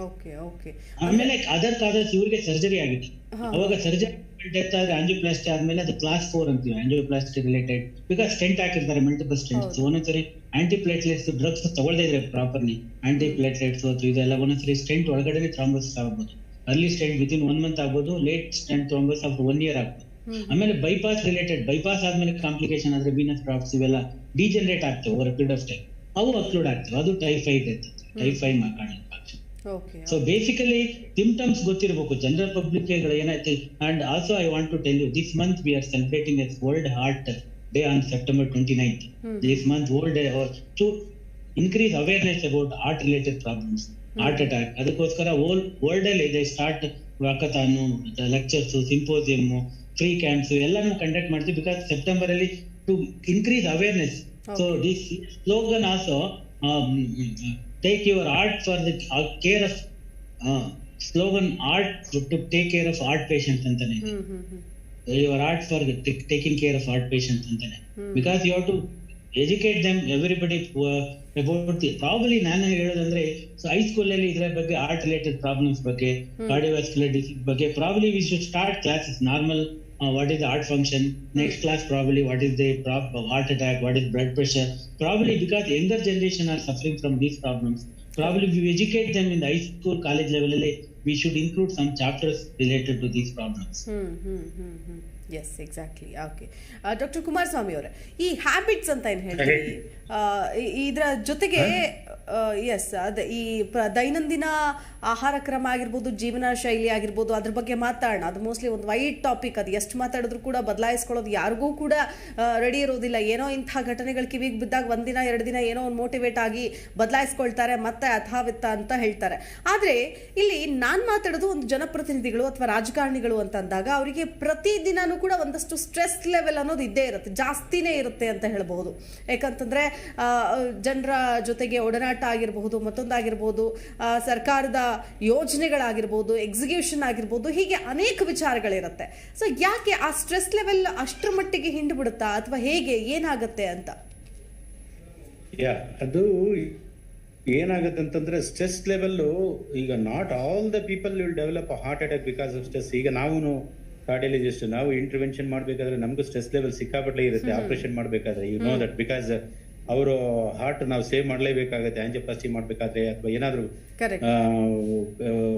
Okay. ಆಮೇಲೆ other causes ಇವ್ರಿಗೆ surgery ಆಗಿದೆ. ಅವಾಗ surgery death ಆದ್ರೆ angioplasty ಆದ್ಮೇಲೆ ಅದು class 4 ಅಂತೀವಿ, angioplasty related. Because stent ಹಾಕಿರ್ತಾರೆ, ಮಲ್ಟಿಪಲ್ ಸ್ಟೆಂಟ್ಸ್. ಒಂದೊಂದ್ಸರಿ ಆಂಟಿಪ್ಲೇಟ್ಲೆಟ್ಸ್ ಡ್ರಗ್ಸ್ ತಗೊಳ್ದೇ ಇದ್ರೆ ಪ್ರಾಪರ್ಲಿ, ಆಂಟಿಪ್ಲೇಟ್ಲೆಟ್ಸ್ ಇದೆಲ್ಲ ಒಂದೊಂದ್ಸರಿ ಸ್ಟೆಂಟ್ ಒಳಗಡೆ ಥ್ರಾಂಬೋಸಿಸ್ ಆಗ್ಬೋದು. ಅರ್ಲಿ ಸ್ಟೆಂಟ್ ವಿತಿನ್ 1 ಮಂತ್ ಆಗ್ಬೋದು, late stent thrombosis after 1 year ಆಗ್ಬೋದು. ಆಮೇಲೆ ಬೈಪಾಸ್ ರಿಲೇಟೆಡ್, ಬೈಪಾಸ್ ಆದ್ಮೇಲೆ ಕಾಂಪ್ಲಿಕೇಶನ್ ಆದ್ರೆ ವೀನಸ್ ಡ್ರಾಪ್ಸ್ ಇವೆಲ್ಲ ಡಿಜನರೇಟ್ ಆಗ್ತವೆ ಓವರ್ ಪೀರಿಯಡ್ ಆಫ್ ಟೈಮ್, ಅವು ಅಕ್ಲೂಡ್ ಆಗ್ತವೆ. ಅದು typhoid typhoid myocardial infarction. So basically symptoms ಗೊತ್ತಿರಬೇಕು ಜನರಲ್ ಪಬ್ಲಿಕ್ ಏನಾಯ್ತು. And also I want to tell you, this month we are celebrating as world heart day on September 29th. This month world day to increase awareness about heart related problems, heart attack. ಅದಕ್ಕೋಸ್ಕರ world ಅಲ್ಲಿ ಇದೆ start walkathon, lectures, symposium, free camps ಎಲ್ಲಾನು conduct ಮಾಡ್ತೀವಿ. Because September ಅಲ್ಲಿ to increase awareness. So this slogan also take your art for the care of slogan art to take care of heart patients antane. Your art for the taking care of heart patients antane. Because you have to educate them, everybody about the probably ನಾನು ಹೇಳೋದಂದ್ರೆ, so high school ಅಲ್ಲಿ ಇದರ ಬಗ್ಗೆ heart related problems ಬಗ್ಗೆ, cardiovascular disease ಬಗ್ಗೆ probably we should start classes normal. What is the heart function? Next class probably what is the heart attack, what is blood pressure. Probably because younger generation are suffering from these problems. Probably we educate them in the high school, college level. We should include some chapters related to these problems. Yes, exactly. Okay, doctor Kumaraswamy ಅವರೇ, ಈ habits ಅಂತ ಏನು ಹೇಳ್ತೀವಿ, ಇದರ ಜೊತೆಗೆ S ಅದೇ ಈ ದೈನಂದಿನ ಆಹಾರ ಕ್ರಮ ಆಗಿರ್ಬೋದು, ಜೀವನ ಶೈಲಿ ಆಗಿರ್ಬೋದು, ಅದ್ರ ಬಗ್ಗೆ ಮಾತಾಡೋಣ. ಅದು ಮೋಸ್ಟ್ಲಿ ಒಂದು ವೈಡ್ ಟಾಪಿಕ್. ಅದು ಎಷ್ಟು ಮಾತಾಡಿದ್ರು ಕೂಡ ಬದಲಾಯಿಸ್ಕೊಳ್ಳೋದು ಯಾರಿಗೂ ಕೂಡ ರೆಡಿ ಇರೋದಿಲ್ಲ. ಏನೋ ಇಂಥ ಘಟನೆಗಳು ಕಿವಿಗೆ ಬಿದ್ದಾಗ 1 ದಿನ 2 ದಿನ ಏನೋ ಒಂದು ಮೋಟಿವೇಟ್ ಆಗಿ ಬದಲಾಯಿಸ್ಕೊಳ್ತಾರೆ, ಮತ್ತೆ ಅಥಾವಿತ್ತ ಅಂತ ಹೇಳ್ತಾರೆ. ಆದರೆ ಇಲ್ಲಿ ನಾನು ಮಾತಾಡೋದು ಒಂದು ಜನಪ್ರತಿನಿಧಿಗಳು ಅಥವಾ ರಾಜಕಾರಣಿಗಳು ಅಂತ ಅಂದಾಗ ಅವರಿಗೆ ಪ್ರತಿದಿನನೂ ಕೂಡ ಒಂದಷ್ಟು ಸ್ಟ್ರೆಸ್ ಲೆವೆಲ್ ಅನ್ನೋದು ಇದ್ದೇ ಇರುತ್ತೆ, ಜಾಸ್ತಿನೇ ಇರುತ್ತೆ ಅಂತ ಹೇಳ್ಬಹುದು. ಯಾಕಂತಂದ್ರೆ ಜನರ ಜೊತೆಗೆ ಒಡನಾಟ ಆಗಿರಬಹುದು, ಮತ್ತೊಂದಾಗಿರ್ಬೋದು, ಸರ್ಕಾರದ ಯೋಜನೆಗಳಾಗಿರ್ಬೋದು, ಎಕ್ಸಿಕ್ಯೂಷನ್ ಆಗಿರ್ಬೋದು, ಹೀಗೆ ಅನೇಕ ವಿಚಾರಗಳಿರುತ್ತೆ. ಸೊ ಯಾಕೆ ಆ ಸ್ಟ್ರೆಸ್ ಲೆವೆಲ್ ಅಷ್ಟರ ಮಟ್ಟಿಗೆ ಹಿಂಡು ಬಿಡುತ್ತಾ, ಅಥವಾ ಹೇಗೆ, ಏನಾಗುತ್ತೆ ಅಂತ? ಅದು ಏನಾಗುತ್ತೆ ಅಂತಂದ್ರೆ, ಸ್ಟ್ರೆಸ್ ಲೆವೆಲ್ ಈಗ not all the people will develop a heart attack because of stress. ಈಗ ಕಾರ್ಡಿಯಾಲಜಿಸ್ಟ್ ನಾವು ಇಂಟರ್ವೆನ್ಷನ್ ಮಾಡ್ಬೇಕಾದ್ರೆ ನಮ್ಗೂ ಸ್ಟ್ರೆಸ್ ಲೆವೆಲ್ ಸಿಕ್ಕಾಪಟ್ಟೆ ಇರುತ್ತೆ. ಆಪರೇಷನ್ ಮಾಡ್ಬೇಕಾದ್ರೆ ಯು ನೋ ದಟ್, ಬಿಕಾಸ್ ಅವರು ಹಾರ್ಟ್ ನಾವು ಸೇವ್ ಮಾಡಲೇಬೇಕಾಗುತ್ತೆ. ಆಂಜಿಯೋಪ್ಲಾಸ್ಟಿ ಮಾಡ್ಬೇಕಾದ್ರೆ ಅಥವಾ ಏನಾದ್ರು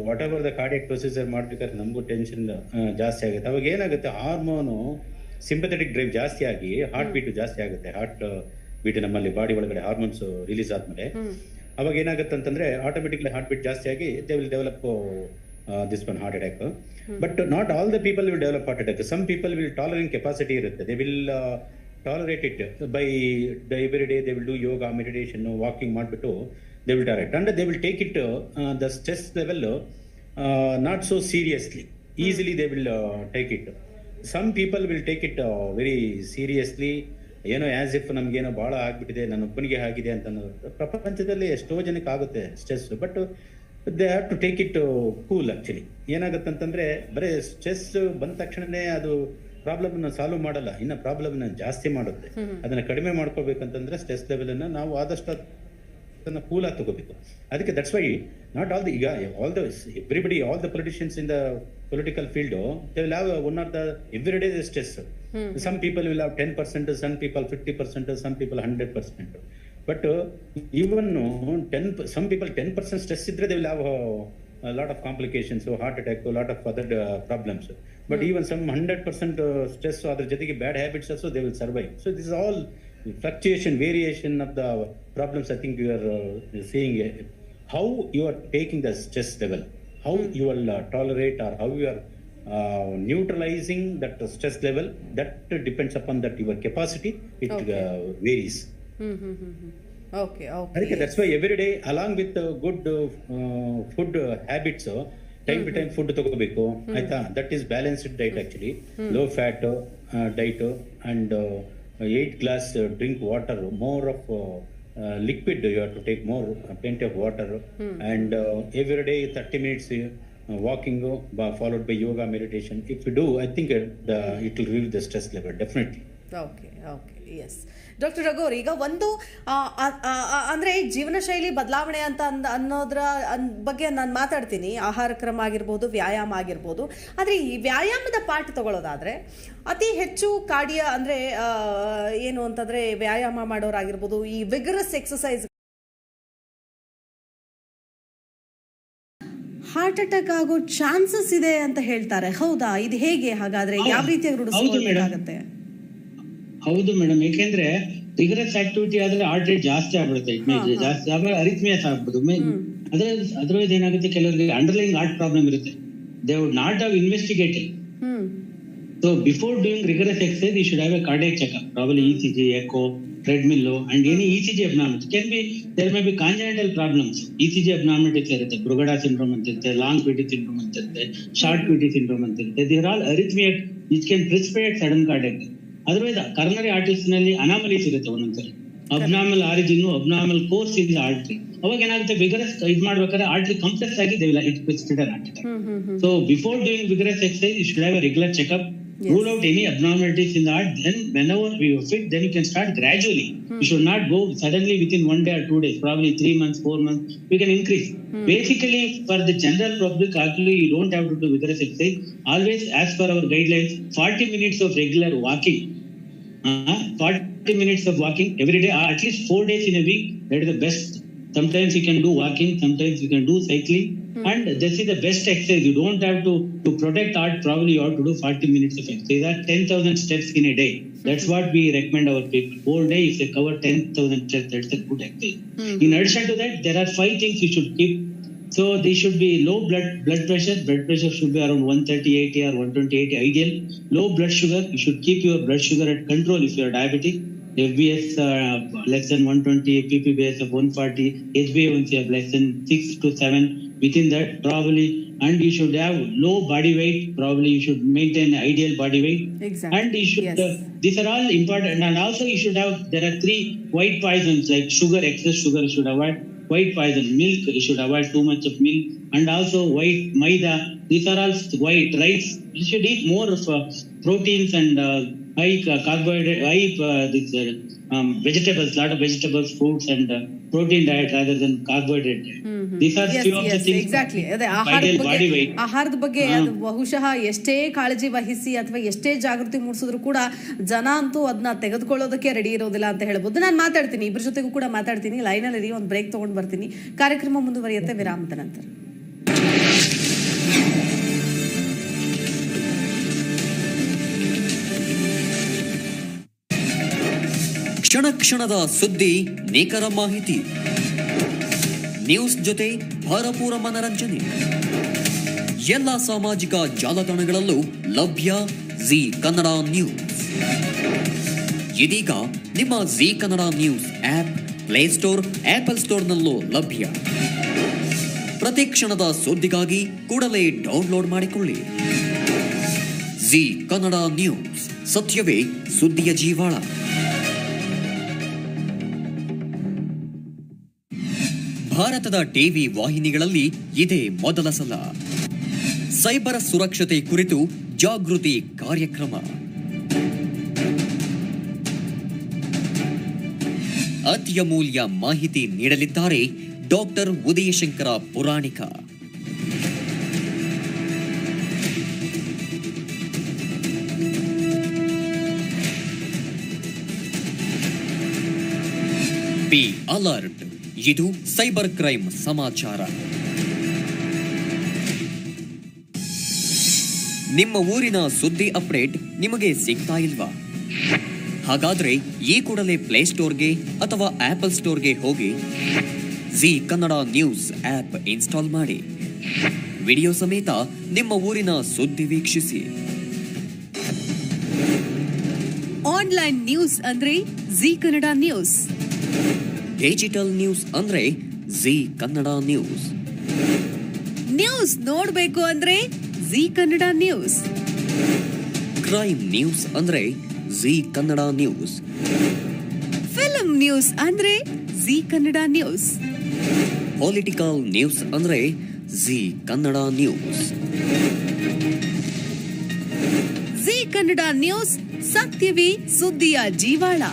what ever the cardiac procedure ಮಾಡ್ಬೇಕಾದ್ರೆ ನಮಗೂ ಟೆನ್ಷನ್ ಜಾಸ್ತಿ ಆಗುತ್ತೆ. ಅವಾಗ ಏನಾಗುತ್ತೆ, ಹಾರ್ಮೋನು ಸಿಂಪಥೆಟಿಕ್ ಡ್ರೈವ್ ಜಾಸ್ತಿ ಆಗಿ ಹಾರ್ಟ್ ಬೀಟ್ ಜಾಸ್ತಿ ಆಗುತ್ತೆ. ಹಾರ್ಟ್ ಬೀಟ್ ನಮ್ಮಲ್ಲಿ ಬಾಡಿ ಒಳಗಡೆ ಹಾರ್ಮೋನ್ಸ್ ರಿಲೀಸ್ ಆದ್ಮೇಲೆ ಅವಾಗ ಏನಾಗುತ್ತೆ ಅಂತಂದ್ರೆ ಆಟೋಮೆಟಿಕ್ಲಿ ಹಾರ್ಟ್ ಬೀಟ್ ಜಾಸ್ತಿ ಆಗಿ they will develop this one heart attack. But not all the people will develop heart attack. Some people will tolerance capacity irutte. They will tolerate it by every day they will do yoga, meditation, walking ಮಾಡಿಬಿಟ್ಟು they will tolerate, and they will take it the stress level not so seriously. Easily they will take it. Some people will take it very seriously, ಏನೋ as if ನಮಗೇನೋ ಭಾಳ ಆಗಿಬಿಟ್ಟಿದೆ, ನನ್ನ ಒಬ್ಬನಿಗೆ ಆಗಿದೆ ಅಂತ ಅನ್ನೋದು. ಪ್ರಪಂಚದಲ್ಲಿ ಎಷ್ಟೋ ಜನಕ್ಕೆ ಆಗುತ್ತೆ stress, but they have to take it cool. Actually ಏನಾಗುತ್ತೆ ಅಂತಂದರೆ, ಬರೀ ಸ್ಟ್ರೆಸ್ ಬಂದ ತಕ್ಷಣವೇ ಅದು ಪ್ರಾಬ್ಲಮ್ನ ಸಾಲ್ವ್ ಮಾಡಲ್ಲ, ಇನ್ನು ಪ್ರಾಬ್ಲಮ್ನ ಜಾಸ್ತಿ ಮಾಡುತ್ತೆ. ಅದನ್ನು ಕಡಿಮೆ ಮಾಡ್ಕೋಬೇಕಂತಂದ್ರೆ ಸ್ಟ್ರೆಸ್ ಲೆವೆಲನ್ನು ನಾವು ಆದಷ್ಟು ಅದನ್ನು ಕೂಲಾಗಿ ತಗೋಬೇಕು. ಅದಕ್ಕೆ that's why not all the, ಈಗ all the everybody, all the politicians in the political field, they will have one or the every day stress. Some people will have 10%, some people 50%, some people 100%. But even some people 10% stress idre, they will have a lot of complications, so heart attack, a lot of other problems. But even some 100% stress or other jotege bad habits also, they will survive. So this is all fluctuation, variation of the problems. I think you are seeing how you are taking the stress level, how you will tolerate, or how you are neutralizing that stress level. That depends upon that your capacity. It varies. Okay. That's why every day, along with good food habits, time to time food ತಗೋಬೇಕು, ಆಯ್ತಾ? That is balanced diet actually. Low fat diet, and 8 glass drink water, more of liquid. You have to take more, plenty of water, and every day 30 minutes walking, followed by yoga, meditation. If you do, I think it will relieve the stress level, definitely. Okay, yes. Doctor Raghu, ಈಗ ಒಂದು ಅಂದರೆ ಜೀವನ ಶೈಲಿ ಬದಲಾವಣೆ ಅಂತ ಅನ್ನೋದ್ರ ಬಗ್ಗೆ ನಾನು ಮಾತಾಡ್ತೀನಿ. ಆಹಾರ ಕ್ರಮ ಆಗಿರ್ಬೋದು, ವ್ಯಾಯಾಮ ಆಗಿರ್ಬೋದು. ಆದರೆ ಈ ವ್ಯಾಯಾಮದ ಪಾಠ ತಗೊಳ್ಳೋದಾದರೆ ಅತಿ ಹೆಚ್ಚು ಕಾರ್ಡಿಯೋ ಅಂದರೆ ಏನು ಅಂತಂದರೆ, ವ್ಯಾಯಾಮ ಮಾಡೋರಾಗಿರ್ಬೋದು, ಈ ವಿಗರಸ್ ಎಕ್ಸಸೈಸ್, ಹಾರ್ಟ್ ಅಟ್ಯಾಕ್ ಆಗೋ ಚಾನ್ಸಸ್ ಇದೆ ಅಂತ ಹೇಳ್ತಾರೆ. ಹೌದಾ? ಇದು ಹೇಗೆ ಹಾಗಾದ್ರೆ? ಯಾವ ರೀತಿಯಾಗಿ ರೂಢಿಸ್ಕೊಳ್ಳಬೇಕಾಗುತ್ತೆ? ಹೌದು ಮೇಡಮ್, ಏಕೆಂದ್ರೆ ರಿಗರಸ್ ಆಕ್ಟಿವಿಟಿ ಆದ್ರೆ ಹಾರ್ಟ್ ರೇಟ್ ಜಾಸ್ತಿ ಆಗ್ಬಿಡುತ್ತೆ, ಜಾಸ್ತಿ ಆಮೇಲೆ ಅರಿಥ್ಮಿಯಾಸ್ ಆಗ್ಬೋದು. ಅದರ್ವೈಸ್ ಏನಾಗುತ್ತೆ, ಕೆಲವರಿಗೆ ಅಂಡರ್ಲೈನ್ ಹಾರ್ಟ್ ಪ್ರಾಬ್ಲಮ್ ಇರುತ್ತೆ, they would not have investigated. So before doing rigorous exercise you should have a cardiac checkup, probably ECG, echo, treadmill, and any ECG abnormality. There may be congenital problems. ECG abnormalities irutte, Brugada syndrome ante, long QT syndrome ante, short QT syndrome ante. They are all arrhythmias which can precipitate sudden cardiac death. Otherwise coronary arteries nalli anomalies irutte, onondsari abnormal origin, abnormal course in the artery. ಅವಾಗ ಏನಾಗುತ್ತೆ, vigorous ಇದು ಮಾಡ್ಬೇಕಾದ್ರೆ artery complex ಆಗಿ it precipitate heart attack. So before doing vigorous exercise you should have a regular checkup. Rule out any abnormalities in the heart. Then whenever we are fit, then you can start gradually. You should not go suddenly within 1 day or 2 days, probably 3 months, 4 months, we can increase. Basically for the general public, actually you don't have to do vigorous exercise. Always, as per our guidelines, 40 minutes of regular walking, 40 minutes of walking every day, at least 4 days in a week. That is the best. Sometimes you can do walking, sometimes you can do cycling, and this is the best exercise. You don't have to protect heart. Probably you have to do 40 minutes of exercise. That 10,000 steps in a day. That's what we recommend our people. Whole day, if they cover 10,000 steps, that's a good exercise. In addition to that, there are 5 things you should keep. So they should be low blood pressure. Blood pressure should be around 130/80 or 120/80 ideal. Low blood sugar. You should keep your blood sugar at control if you are diabetic. FBS less than 120, PPBS of 140, HbA1c of less than 6 to 7. Within that, probably, and you should have low body weight. Probably you should maintain ideal body weight. Exactly. And you should. These are all important. And also you should have. There are 3 white poisons like sugar. Excess sugar you should avoid. White poison, milk. You should avoid too much of milk. And also white maida. These are all white rice. You should eat more of proteins and high carbohydrate, vegetables, lot of vegetables, fruits, and protein diet rather than carbohydrate diet. These are few of the things. Exactly. ಆಹಾರದ ಬಗ್ಗೆ ಅದು ಬಹುಶಃ ಎಷ್ಟೇ ಕಾಳಜಿ ವಹಿಸಿ ಅಥವಾ ಎಷ್ಟೇ ಜಾಗೃತಿ ಮೂಡಿಸಿದ್ರು ಕೂಡ ಜನ ಅಂತೂ ಅದನ್ನ ತೆಗೆದುಕೊಳ್ಳೋದಕ್ಕೆ ರೆಡಿ ಇರೋದಿಲ್ಲ ಅಂತ ಹೇಳ್ಬೋದು. ನಾನು ಮಾತಾಡ್ತೀನಿ, ಇಬ್ಬರ ಜೊತೆಗೂ ಕೂಡ ಮಾತಾಡ್ತೀನಿ. ಲೈನಲ್ಲಿ ಒಂದು ಬ್ರೇಕ್ ತಗೊಂಡು ಬರ್ತೀನಿ. ಕಾರ್ಯಕ್ರಮ ಮುಂದುವರಿಯುತ್ತೆ ವಿರಾಮದ ನಂತರ. ಕ್ಷಣ ಕ್ಷಣದ ಸುದ್ದಿ, ನಿಖರ ಮಾಹಿತಿ, ನ್ಯೂಸ್ ಜೊತೆ ಭರಪೂರ ಮನರಂಜನೆ. ಎಲ್ಲ ಸಾಮಾಜಿಕ ಜಾಲತಾಣಗಳಲ್ಲೂ ಲಭ್ಯ. ಜೀ ಕನ್ನಡ ನ್ಯೂಸ್. ಇದೀಗ ನಿಮ್ಮ Zee Kannada news app Play Store Apple ಸ್ಟೋರ್ನಲ್ಲೂ ಲಭ್ಯ. ಪ್ರತಿ ಕ್ಷಣದ ಸುದ್ದಿಗಾಗಿ ಕೂಡಲೇ ಡೌನ್ಲೋಡ್ ಮಾಡಿಕೊಳ್ಳಿ. ಜೀ ಕನ್ನಡ ನ್ಯೂಸ್, ಸತ್ಯವೇ ಸುದ್ದಿಯ ಜೀವಾಳ. ಭಾರತದ ಟಿವಿ ವಾಹಿನಿಗಳಲ್ಲಿ ಇದೇ ಮೊದಲ ಸಲ ಸೈಬರ್ ಸುರಕ್ಷತೆ ಕುರಿತು ಜಾಗೃತಿ ಕಾರ್ಯಕ್ರಮ. ಅತ್ಯಮೂಲ್ಯ ಮಾಹಿತಿ ನೀಡಲಿದ್ದಾರೆ doctor Udayashankar Puranik. Be alert, ಇದು ಸೈಬರ್ ಕ್ರೈಮ್ ಸಮಾಚಾರ. ನಿಮ್ಮ ಊರಿನ ಸುದ್ದಿ ಅಪ್ಡೇಟ್ ನಿಮಗೆ ಸಿಗ್ತಾ ಇಲ್ವಾ? ಹಾಗಾದ್ರೆ ಈ ಕೂಡಲೇ ಪ್ಲೇಸ್ಟೋರ್ಗೆ ಅಥವಾ ಆಪಲ್ ಸ್ಟೋರ್ಗೆ ಹೋಗಿ Zee Kannada news app install ಮಾಡಿ. ವಿಡಿಯೋ ಸಮೇತ ನಿಮ್ಮ ಊರಿನ ಸುದ್ದಿ ವೀಕ್ಷಿಸಿ. ಆನ್ಲೈನ್ ನ್ಯೂಸ್ ಅಂದ್ರೆ Zee Kannada news, digital news ಅಂದ್ರೆ ಜೀ ಕನ್ನಡ ನ್ಯೂಸ್, ನ್ಯೂಸ್ ನೋಡ್ಬೇಕು ಅಂದ್ರೆ Zee Kannada news, crime news ಅಂದ್ರೆ Zee Kannada news, film news ಅಂದ್ರೆ Zee Kannada news, political news ಅಂದ್ರೆ ಜೀ ಕನ್ನಡ ನ್ಯೂಸ್. ಜೀ ಕನ್ನಡ ನ್ಯೂಸ್, ಸತ್ಯವೇ ಸುದ್ದಿಯ ಜೀವಾಳ.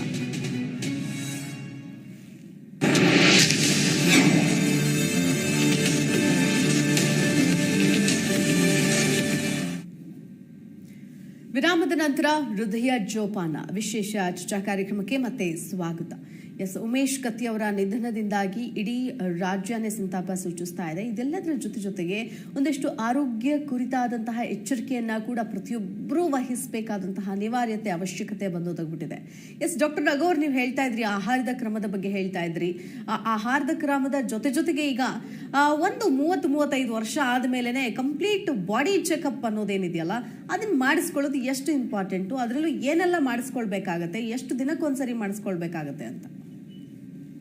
ವಿರಾಮದ ನಂತರ ಹೃದಯ ಜೋಪಾನ ವಿಶೇಷ ಚರ್ಚಾ ಕಾರ್ಯಕ್ರಮಕ್ಕೆ ಮತ್ತೆ ಸ್ವಾಗತ. ಉಮೇಶ್ ಕತ್ತಿ ಅವರ ನಿಧನದಿಂದಾಗಿ ಇಡೀ ರಾಜ್ಯನೇ ಸಂತಾಪ ಸೂಚಿಸ್ತಾ ಇದೆ. ಇದೆಲ್ಲದರ ಜೊತೆಗೆ ಒಂದಷ್ಟು ಆರೋಗ್ಯ ಕುರಿತಾದಂತಹ ಎಚ್ಚರಿಕೆಯನ್ನ ಕೂಡ ಪ್ರತಿಯೊಬ್ಬರೂ ವಹಿಸಬೇಕಾದಂತಹ ಅನಿವಾರ್ಯತೆ ಅವಶ್ಯಕತೆ ಬಂದೋದಾಗ್ಬಿಟ್ಟಿದೆ. ಡಾಕ್ಟರ್ ರಘೋರ್, ನೀವು ಹೇಳ್ತಾ ಇದ್ರಿ ಆಹಾರದ ಕ್ರಮದ ಬಗ್ಗೆ ಹೇಳ್ತಾ ಇದ್ರಿ. ಆಹಾರದ ಕ್ರಮದ ಜೊತೆಗೆ ಈಗ ಒಂದು 30-35 ವರ್ಷ ಆದ್ಮೇಲೆ ಕಂಪ್ಲೀಟ್ ಬಾಡಿ ಚೆಕಪ್ ಅನ್ನೋದೇನಿದೆಯಲ್ಲ ಅದನ್ನ ಮಾಡಿಸ್ಕೊಳ್ಳೋದು ಎಷ್ಟು ಇಂಪಾರ್ಟೆಂಟು, ಅದರಲ್ಲೂ ಏನೆಲ್ಲ ಮಾಡಿಸ್ಕೊಳ್ಬೇಕಾಗತ್ತೆ, ಎಷ್ಟು ದಿನಕ್ಕೊಂದ್ಸರಿ ಮಾಡಿಸ್ಕೊಳ್ಬೇಕಾಗತ್ತೆ ಅಂತ.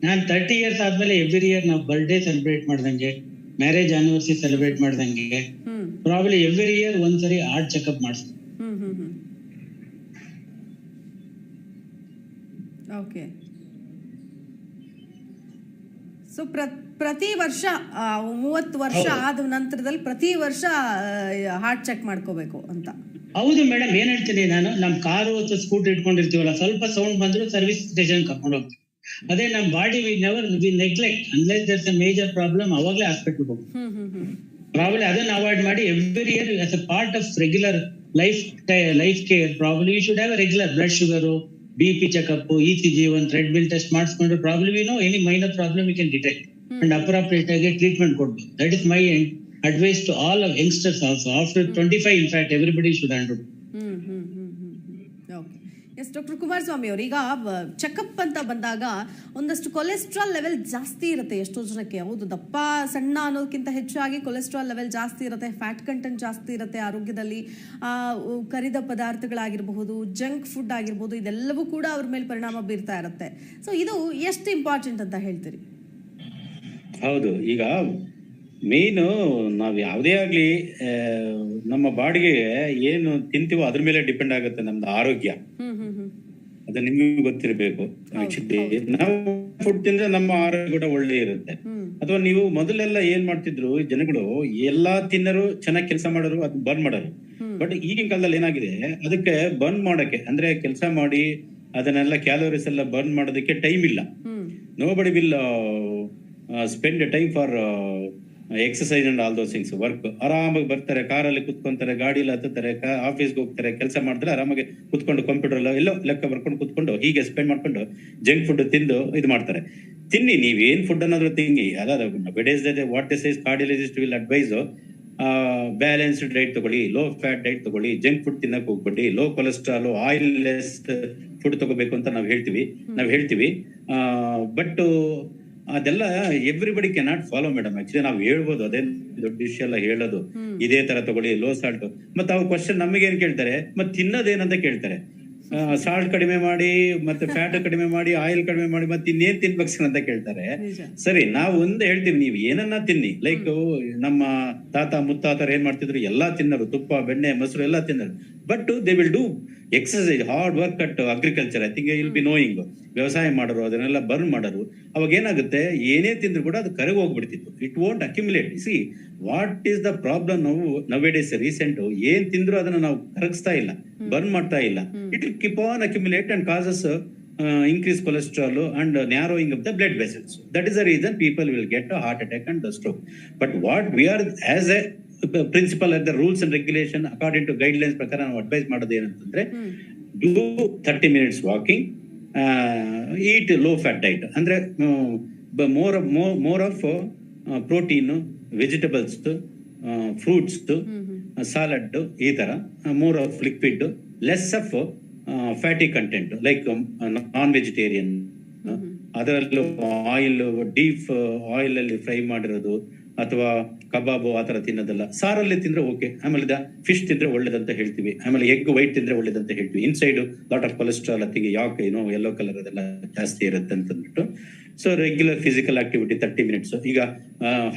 ನಾನು 30 ಇಯರ್ಸ್ ಆದ್ಮೇಲೆ ಎವ್ರಿ ಇಯರ್ ನಾವು ಬರ್ಡೇ ಸೆಲೆಬ್ರೇಟ್ ಮಾಡ್ದಂಗೆ, ಮ್ಯಾರೇಜ್ ಆನಿವರ್ಸರಿ ಸೆಲೆಬ್ರೇಟ್ ಮಾಡ್ದಂಗೆ ಪ್ರಾಬ್ಲಿ ಎವ್ರಿ ಇಯರ್ ಒಂದ್ಸರಿ ಹಾರ್ಟ್ ಚೆಕಪ್ ಮಾಡಿಸ್ತೀವಿ. ಓಕೆ. ಸೊ ಪ್ರತಿ ವರ್ಷ 30 ವರ್ಷ ಆದ ನಂತರದಲ್ಲಿ ಪ್ರತಿ ವರ್ಷ ಹಾರ್ಟ್ ಚೆಕ್ ಮಾಡ್ಕೋಬೇಕು ಅಂತ. ಹೌದು ಮೇಡಮ್, ಏನ್ ಹೇಳ್ತೀನಿ ನಾನು, ನಮ್ ಕಾರು ಅಥವಾ ಸ್ಕೂಟರ್ ಇಟ್ಕೊಂಡಿರ್ತೀವಲ್ಲ, ಸ್ವಲ್ಪ ಸೌಂಡ್ ಬಂದ್ರು ಸರ್ವಿಸ್ ಸ್ಟೇಷನ್ ಕರ್ಕೊಂಡು ಹೋಗ್ತೀವಿ. ಅದೇ ನಮ್ body we neglect unless there's a major problem, ಅವಾಗಲೇ ಹಾಸ್ಪಿಟಲ್ ಹೋಗ್ತೀವಿ. ಪ್ರಾಬ್ಲಿ ಅದನ್ನ ಅವಾಯ್ಡ್ ಮಾಡಿ every year as a part of regular life care probably you should have regular blood sugar, BP checkup, ECG, ಒಂದು treadmill test ಮಾಡಿಸ್ಕೊಂಡ್ರೆ probably we know any minor problem we can detect and appropriate ಆಗಿ treatment ಕೊಡ್ಬೇಕು. That is my advice to all of youngsters also. After 25, in fact, everybody should handle. Doctor Kumaraswamy ಅವರು, ಈಗ checkup ಅಂತ ಬಂದಾಗ ಒಂದಷ್ಟು cholesterol level ಜಾಸ್ತಿ ಇರುತ್ತೆ ಎಷ್ಟೋ ಜನಕ್ಕೆ. ಹೌದು, ದಪ್ಪ ಸಣ್ಣ ಅನ್ನೋದಕ್ಕಿಂತ ಹೆಚ್ಚಾಗಿ ಕೊಲೆಸ್ಟ್ರಾಲ್ ಲೆವೆಲ್ ಜಾಸ್ತಿ ಇರುತ್ತೆ, ಫ್ಯಾಟ್ ಕಂಟೆಂಟ್ ಜಾಸ್ತಿ ಇರುತ್ತೆ ಆರೋಗ್ಯದಲ್ಲಿ. ಕರಿದ ಪದಾರ್ಥಗಳಾಗಿರಬಹುದು, ಜಂಕ್ ಫುಡ್ ಆಗಿರ್ಬೋದು, ಇದೆಲ್ಲವೂ ಕೂಡ ಅವ್ರ ಮೇಲೆ ಪರಿಣಾಮ ಬೀರ್ತಾ ಇರುತ್ತೆ. ಸೊ ಇದು ಎಷ್ಟು ಇಂಪಾರ್ಟೆಂಟ್ ಅಂತ ಹೇಳ್ತೀರಿ? ಹೌದು, ಈಗ ಮೇಯ್ನು ನಾವು ಯಾವುದೇ ಆಗ್ಲಿ ನಮ್ಮ ಬಾಡಿಗೆ ಏನು ತಿಂತೀವೋ ಅದ್ರ ಮೇಲೆ ಡಿಪೆಂಡ್ ಆಗುತ್ತೆ ನಮ್ದು ಆರೋಗ್ಯ. ಅದು ನಿಮ್ಗೆ ಗೊತ್ತಿರಬೇಕು. ನಾವು ಫುಡ್ ತಿಂದ್ರೆ ನಮ್ಮ ಆರೋಗ್ಯ ಕೂಡ ಒಳ್ಳೆ ಇರುತ್ತೆ. ಅಥವಾ ನೀವು ಮೊದಲೆಲ್ಲ ಏನ್ ಮಾಡ್ತಿದ್ರು ಜನಗಳು, ಎಲ್ಲಾ ತಿನ್ನರು ಚೆನ್ನಾಗಿ ಕೆಲಸ ಮಾಡೋರು, ಅದು ಬರ್ನ್ ಮಾಡೋರು. ಬಟ್ ಈಗಿನ ಕಾಲದಲ್ಲಿ ಏನಾಗಿದೆ, ಅದಕ್ಕೆ ಬರ್ನ್ ಮಾಡಕ್ಕೆ ಅಂದ್ರೆ ಕೆಲಸ ಮಾಡಿ ಅದನ್ನೆಲ್ಲ ಕ್ಯಾಲೋರೀಸ್ ಎಲ್ಲ ಬರ್ನ್ ಮಾಡೋದಕ್ಕೆ ಟೈಮ್ ಇಲ್ಲ. Nobody will spend time for exercise and all those things. Work ಆರಾಮಾಗಿ ಬರ್ತಾರೆ, ಕಾರಲ್ಲಿ ಕುತ್ಕೊಂತಾರೆ, ಗಾಡಿಯಲ್ಲಿ ಹತ್ತಾರೆ, ಆಫೀಸ್ಗೆ ಹೋಗ್ತಾರೆ, ಕೆಲಸ ಮಾಡ್ತಾರೆ, ಆರಾಮಾಗಿ ಕುತ್ಕೊಂಡು ಕಂಪ್ಯೂಟರ್ ಎಲ್ಲೋ ಲೆಕ್ಕ ಬರ್ಕೊಂಡು ಕುತ್ಕೊಂಡು ಹೀಗೆ ಸ್ಪೆಂಡ್ ಮಾಡ್ಕೊಂಡು ಜಂಕ್ ಫುಡ್ ತಿಂದು ಇದು ಮಾಡ್ತಾರೆ. ತಿನ್ನಿ, ನೀವ್ ಏನ್ ಫುಡ್ ಅನ್ನೋದ್ರ ತಿನ್ನಿ. What this is cardiologist will advise balanced diet ತಗೊಳ್ಳಿ, ಲೋ ಫ್ಯಾಟ್ ಡೈಟ್ ತಗೊಳ್ಳಿ, ಜಂಕ್ ಫುಡ್ ತಿನ್ನಕ್ ಹೋಗ್ಬಿಡಿ, low cholesterol, oil less food ತಗೋಬೇಕು ಅಂತ ನಾವ್ ಹೇಳ್ತೀವಿ. ಬಟ್ ಅದೆಲ್ಲ everybody cannot follow madam. Actually ನಾವು ಹೇಳ್ಬೋದು, ಅದೇ ದೊಡ್ಡ ವಿಷಯ ಎಲ್ಲ ಹೇಳೋದು, ಇದೇ ತರ ತಗೊಳ್ಳಿ, ಲೋ ಸಾಲ್ಟ್. ಮತ್ತೆ ಅವ್ರ ಕ್ವಶನ್ ನಮಗೆ ಏನ್ ಕೇಳ್ತಾರೆ, ಮತ್ತೆ ತಿನ್ನೋದೇನಂತ ಕೇಳ್ತಾರೆ. ಸಾಲ್ಟ್ ಕಡಿಮೆ ಮಾಡಿ, ಮತ್ತೆ ಫ್ಯಾಟ್ ಕಡಿಮೆ ಮಾಡಿ, ಆಯಿಲ್ ಕಡಿಮೆ ಮಾಡಿ, ಮತ್ತೆ ಇನ್ನೇನ್ ತಿನ್ಬೇಕು ಸರ್ ಅಂತ ಕೇಳ್ತಾರೆ. ಸರಿ, ನಾವು ಒಂದು ಹೇಳ್ತೀವಿ, ನೀವು ಏನನ್ನ ತಿನ್ನಿ. ಲೈಕ್ ನಮ್ಮ ತಾತ ಮುತ್ತಾತರು ಏನ್ ಮಾಡ್ತಿದ್ರು, ಎಲ್ಲಾ ತಿನ್ನರು, ತುಪ್ಪ, ಬೆಣ್ಣೆ, ಮೊಸರು ಎಲ್ಲ ತಿನ್ನರು. But they will do exercise, hard work at agriculture. I think will be knowing. ವ್ಯವಸಾಯ ಮಾಡೋರು, ಅದನ್ನೆಲ್ಲ ಬರ್ನ್ ಮಾಡೋರು. ಅವಾಗ ಏನಾಗುತ್ತೆ, ಏನೇ ತಿಂದ್ರು ಕೂಡ ಅದು ಕರಗಿ ಹೋಗ್ಬಿಡ್ತಿತ್ತು. It won't accumulate. See what is the problem? ನಾವು ನವೇಡೇಸ್ ರೀಸೆಂಟ್ ಏನ್ ತಿಂದ್ರು ಅದನ್ನ ನಾವು ಕರಗಿಸ್ತಾ ಇಲ್ಲ, ಬರ್ನ್ ಮಾಡ್ತಾ ಇಲ್ಲ. It will keep on accumulate and causes increase cholesterol and narrowing of the blood vessels. That is the reason people will get a heart attack and a stroke. But what we are as a principle at the rules and regulation according to guidelines ಪ್ರಕಾರ ನಾವು advice ಮಾಡೋದು ಏನಂತಂದ್ರೆ, do 30 minutes walking, eat low fat diet. ಅಂದ್ರೆ more of protein, vegetables, fruits, salad, ಈ ತರ more of liquid, less of fatty content like non vegetarian. ಅದರಲ್ಲೂ oil, deep oil ಅಲ್ಲಿ fry ಮಾಡಿರೋದು ಅಥವಾ ಕಬಾಬು ಆ ತರ ತಿನ್ನೋದಲ್ಲ. ಸಾರಲ್ಲಿ ತಿಂದ್ರೆ ಓಕೆ. ಆಮೇಲೆ ಫಿಶ್ ತಿಂದ್ರೆ ಒಳ್ಳೇದಂತ ಹೇಳ್ತೀವಿ. ಆಮೇಲೆ ಎಗ್ ವೈಟ್ ತಿಂದ್ರೆ ಒಳ್ಳೇದಂತ ಹೇಳ್ತೀವಿ. ಇನ್ಸೈಡ್ ಲಾಟ್ ಆಫ್ ಕೊಲೆಸ್ಟ್ರಾಲ್ ಅತ್ತಿಗೆ ಯಾಕೆ ಯೆಲ್ಲೋ ಕಲರ್ ಅದೆಲ್ಲ ಜಾಸ್ತಿ ಇರುತ್ತೆ ಅಂತಂದ್ಬಿಟ್ಟು. So regular physical activity 30 minutes. ಈಗ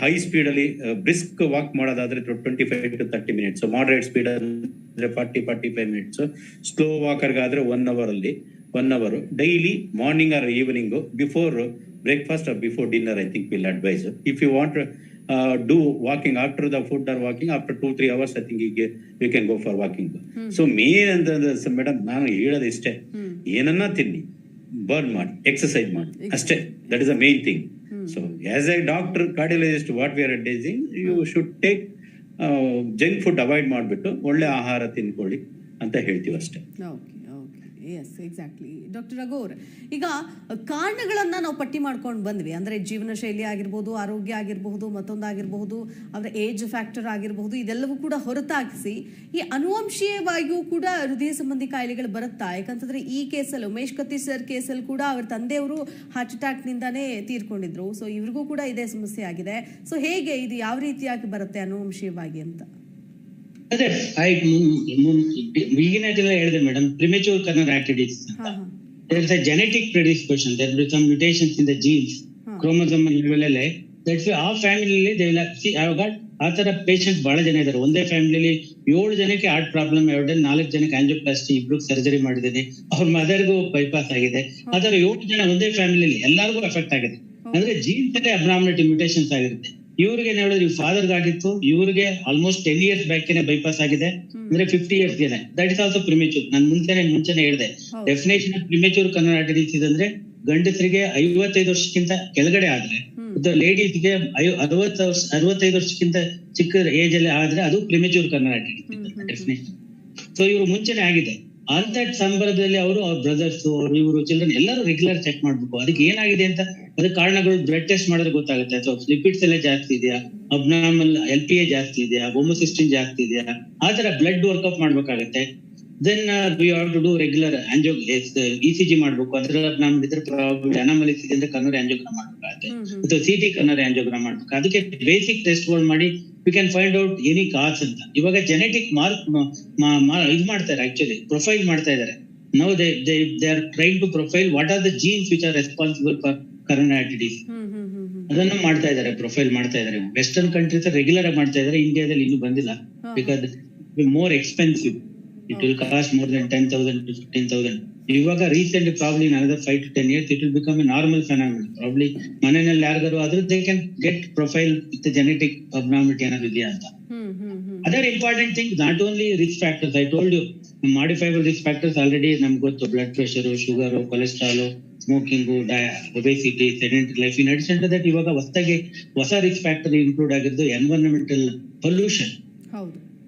ಹೈ ಸ್ಪೀಡ್ ಅಲ್ಲಿ ಬ್ರಿಸ್ಕ್ ವಾಕ್ ಮಾಡೋದಾದ್ರೆ 25 to 30 ಮಿನಿಟ್ಸ್. ಮಾಡರೇಟ್ ಸ್ಪೀಡ್ ಅಂದ್ರೆ 40-45 ಮಿನಿಟ್ಸ್. ಸ್ಲೋ ವಾಕರ್ಗೆ ಆದ್ರೆ 1 hour daily, morning or evening, before breakfast or before dinner. I think will advise. If you want do walking after the food or walking after 2-3 hours, I think you can go for walking. So main ಅಂತ madam ನಾನು ಹೇಳೋದು ಇಷ್ಟೇ, ಏನನ್ನ ತಿನ್ನಿ, burn ಮಾಡಿ, exercise ಮಾಡಿ ಅಷ್ಟೇ. That is the main thing. So as a doctor, cardiologist, what we are advising, you should take junk food avoid ಮಾಡಿಬಿಟ್ಟು ಒಳ್ಳೆ ಆಹಾರ ತಿನ್ಕೊಳ್ಳಿ ಅಂತ ಹೇಳ್ತೀವಿ ಅಷ್ಟೇ. S, exactly. ಡಾಕ್ಟರ್ ರಘೋರ್, ಈಗ ಕಾರಣಗಳನ್ನು ನಾವು ಪಟ್ಟಿ ಮಾಡ್ಕೊಂಡು ಬಂದ್ವಿ. ಅಂದರೆ ಜೀವನ ಶೈಲಿ ಆಗಿರ್ಬೋದು, ಆರೋಗ್ಯ ಆಗಿರಬಹುದು, ಮತ್ತೊಂದಾಗಿರಬಹುದು, ಅವರ ಏಜ್ ಫ್ಯಾಕ್ಟರ್ ಆಗಿರಬಹುದು, ಇದೆಲ್ಲವೂ ಕೂಡ ಹೊರತಾಗಿಸಿ ಈ ಅನುವಂಶೀಯವಾಗಿಯೂ ಕೂಡ ಹೃದಯ ಸಂಬಂಧಿ ಕಾಯಿಲೆಗಳು ಬರುತ್ತಾ? ಯಾಕಂತಂದರೆ ಈ ಕೇಸಲ್ಲಿ, ಉಮೇಶ್ ಕತ್ತಿ ಸರ್ ಕೇಸಲ್ಲಿ ಕೂಡ ಅವ್ರ ತಂದೆಯವರು ಹಾರ್ಟ್ ಅಟ್ಯಾಕ್ನಿಂದಾನೇ ತೀರ್ಕೊಂಡಿದ್ರು. ಸೊ ಇವ್ರಿಗೂ ಕೂಡ ಇದೇ ಸಮಸ್ಯೆ ಆಗಿದೆ. ಸೊ ಹೇಗೆ ಇದು ಯಾವ ರೀತಿಯಾಗಿ ಬರುತ್ತೆ ಅನುವಂಶೀಯವಾಗಿ ಅಂತ? ಅದೇ ಈಗಿನ ಹೇಳಿದೆ ಮೇಡಮ್, ಪ್ರಿಮೆಚೂರ್ ಕರ್ನಾಟೈಟಿಸ್ ಅಂತ. there is a genetic predisposition, there will be some mutations in the genes, chromosome level. That's why ಆ ಫ್ಯಾಮಿಲಿಯಲ್ಲಿ they will see, I have got ಆ ತರ ಪೇಷಂಟ್ ಬಹಳ ಜನ ಇದ್ದಾರೆ. ಒಂದೇ ಫ್ಯಾಮಿಲಿಯಲ್ಲಿ 7 ಜನಕ್ಕೆ ಹಾರ್ಟ್ ಪ್ರಾಬ್ಲಮ್, 4 ಜನಕ್ಕೆ ಆಂಜಿಯೋಪ್ಲಾಸ್ಟಿ, 2 ಸರ್ಜರಿ ಮಾಡಿದ್ದೀನಿ, ಅವ್ರ ಮದರ್ಗೂ ಬೈಪಾಸ್ ಆಗಿದೆ. ಆ ತರ 7 ಜನ ಒಂದೇ ಫ್ಯಾಮಿಲಿಯಲ್ಲಿ ಎಲ್ಲರಿಗೂ ಎಫೆಕ್ಟ್ ಆಗಿದೆ. ಅಂದ್ರೆ ಜೀನ್ಸ್ ಅಲ್ಲೇ ಅಬ್ನಾರ್ಮಲಿಟಿ, ಮ್ಯೂಟೇಷನ್ಸ್ ಆಗಿರುತ್ತೆ. ಇವ್ರಿಗೆ ಹೇಳಿದ್ರೆ ಫಾದರ್ಗೆ ಆಗಿತ್ತು, ಇವ್ರಿಗೆ ಆಲ್ಮೋಸ್ಟ್ 10 years ಬ್ಯಾಕ್ ಬೈಪಾಸ್ ಆಗಿದೆ, ಅಂದ್ರೆ 50 years ಗೆನೆ. That is also premature. ನಾನು ಮುಂಚೆನೆ ಹೇಳಿದೆ, ಡೆಫಿನೇಷನ್ ಆಫ್ ಪ್ರಿಮೆಚೂರ್ ಕರ್ನಾಟೈಟಿಸ್ ಅಂದ್ರೆ ಗಂಡಸರಿಗೆ 55 ವರ್ಷಕ್ಕಿಂತ ಕೆಳಗಡೆ ಆದ್ರೆ, ಲೇಡೀಸ್ಗೆ 65 ವರ್ಷಕ್ಕಿಂತ ಚಿಕ್ಕ ಏಜ್ ಅಲ್ಲಿ ಆದ್ರೆ ಅದು ಪ್ರಿಮೆಚೂರ್ ಕರ್ನಾಟೈಟಿಸ್ ಡೆಫಿನೇಷನ್. ಸೊ ಇವರು ಮುಂಚೆನೆ ಆಗಿದೆ. ಅಂತ ಸಂದರ್ಭದಲ್ಲಿ ಅವರು, ಅವ್ರ ಬ್ರದರ್ಸ್, ಇವರು ಚಿಲ್ಡ್ರನ್ ಎಲ್ಲರೂ ರೆಗ್ಯುಲರ್ ಚೆಕ್ ಮಾಡ್ಬೇಕು ಅದಕ್ಕೆ ಏನಾಗಿದೆ ಅಂತ. ಅದಕ್ಕೆ ಕಾರಣಗಳು ಬ್ಲಡ್ ಟೆಸ್ಟ್ ಮಾಡಿದ್ರೆ ಗೊತ್ತಾಗುತ್ತೆ. ಸೊ ಲಿಪಿಡ್ಸ್ ಎಲ್ಲ ಜಾಸ್ತಿ ಇದೆಯಾ, ಅಬ್ನಾರ್ಮಲ್ LPA ಜಾಸ್ತಿ ಇದೆಯಾ, ಹೋಮೋಸಿಸ್ಟಿನ್ ಜಾಸ್ತಿ ಇದೆಯಾ, ಆ ತರ ಬ್ಲಡ್ ವರ್ಕ್ಅಪ್ ಮಾಡ್ಬೇಕಾಗತ್ತೆ. Then we have to do regular ECG ಮಾಡ್ಬೇಕು. ಅದ್ರಲ್ಲಿ ಅಬ್ನಾರ್ಮಲ್ ಇದ್ರೆ ಪ್ರಾಬಬ್ಲಿ ಅನಾಮಲಿಸ್ ಇದೆ ಅಂದ್ರೆ ಕರ್ನರಿ ಆಂಜಿಯೋಗ್ರಾಮ್ ಮಾಡ್ಬೇಕಾಗತ್ತೆ, ಅಥವಾ CT ಕರ್ನರಿ ಆಂಜಿಯೋಗ್ರಾಮ್ ಮಾಡ್ಬೇಕು. ಅದಕ್ಕೆ ಬೇಸಿಕ್ ಟೆಸ್ಟ್ಗಳು ಮಾಡಿ we can find out any cause ಅಂತ. ಇವಾಗ ಜೆನೆಟಿಕ್ ಮಾರ್ಕ್ ಇದು ಮಾಡ್ತಾರೆ, ಆಕ್ಚುಲಿ ಪ್ರೊಫೈಲ್ ಮಾಡ್ತಾ ಇದ್ದಾರೆ. Now they are trying to profile what are the genes which are responsible for coronaritis. ಅದನ್ನು ಮಾಡ್ತಾ ಇದ್ದಾರೆ, ಪ್ರೊಫೈಲ್ ಮಾಡ್ತಾ ಇದ್ದಾರೆ. ವೆಸ್ಟರ್ನ್ ಕಂಟ್ರೀಸ್ ರೆಗ್ಯುಲರ್ ಆಗಿ ಮಾಡ್ತಾ ಇದ್ದಾರೆ, ಇಂಡಿಯಾದಲ್ಲಿ ಇನ್ನೂ ಬಂದಿಲ್ಲ. Because more expensive, it will cost more than 10,000 to 15,000. ಇವಾಗ recent probably another 5 to 10 years it will become a normal phenomenon. Probably ಮನೆಯಲ್ಲಿ ಯಾರಿಗಾರು ಆದ್ರೂ they can get profile with the genetic abnormality ಏನಾದ್ರು ಇದೆಯಾ ಅಂತ. Other important thing, not only risk factors, I told you modifiable risk factors already ನಮ್ಗೆ ಗೊತ್ತು. Blood pressure, sugar, cholesterol, smoking, obesity, sedentary life. In addition to that ಇವಾಗ ಹೊಸ risk factor include ಆಗಿದ್ದು environmental pollution.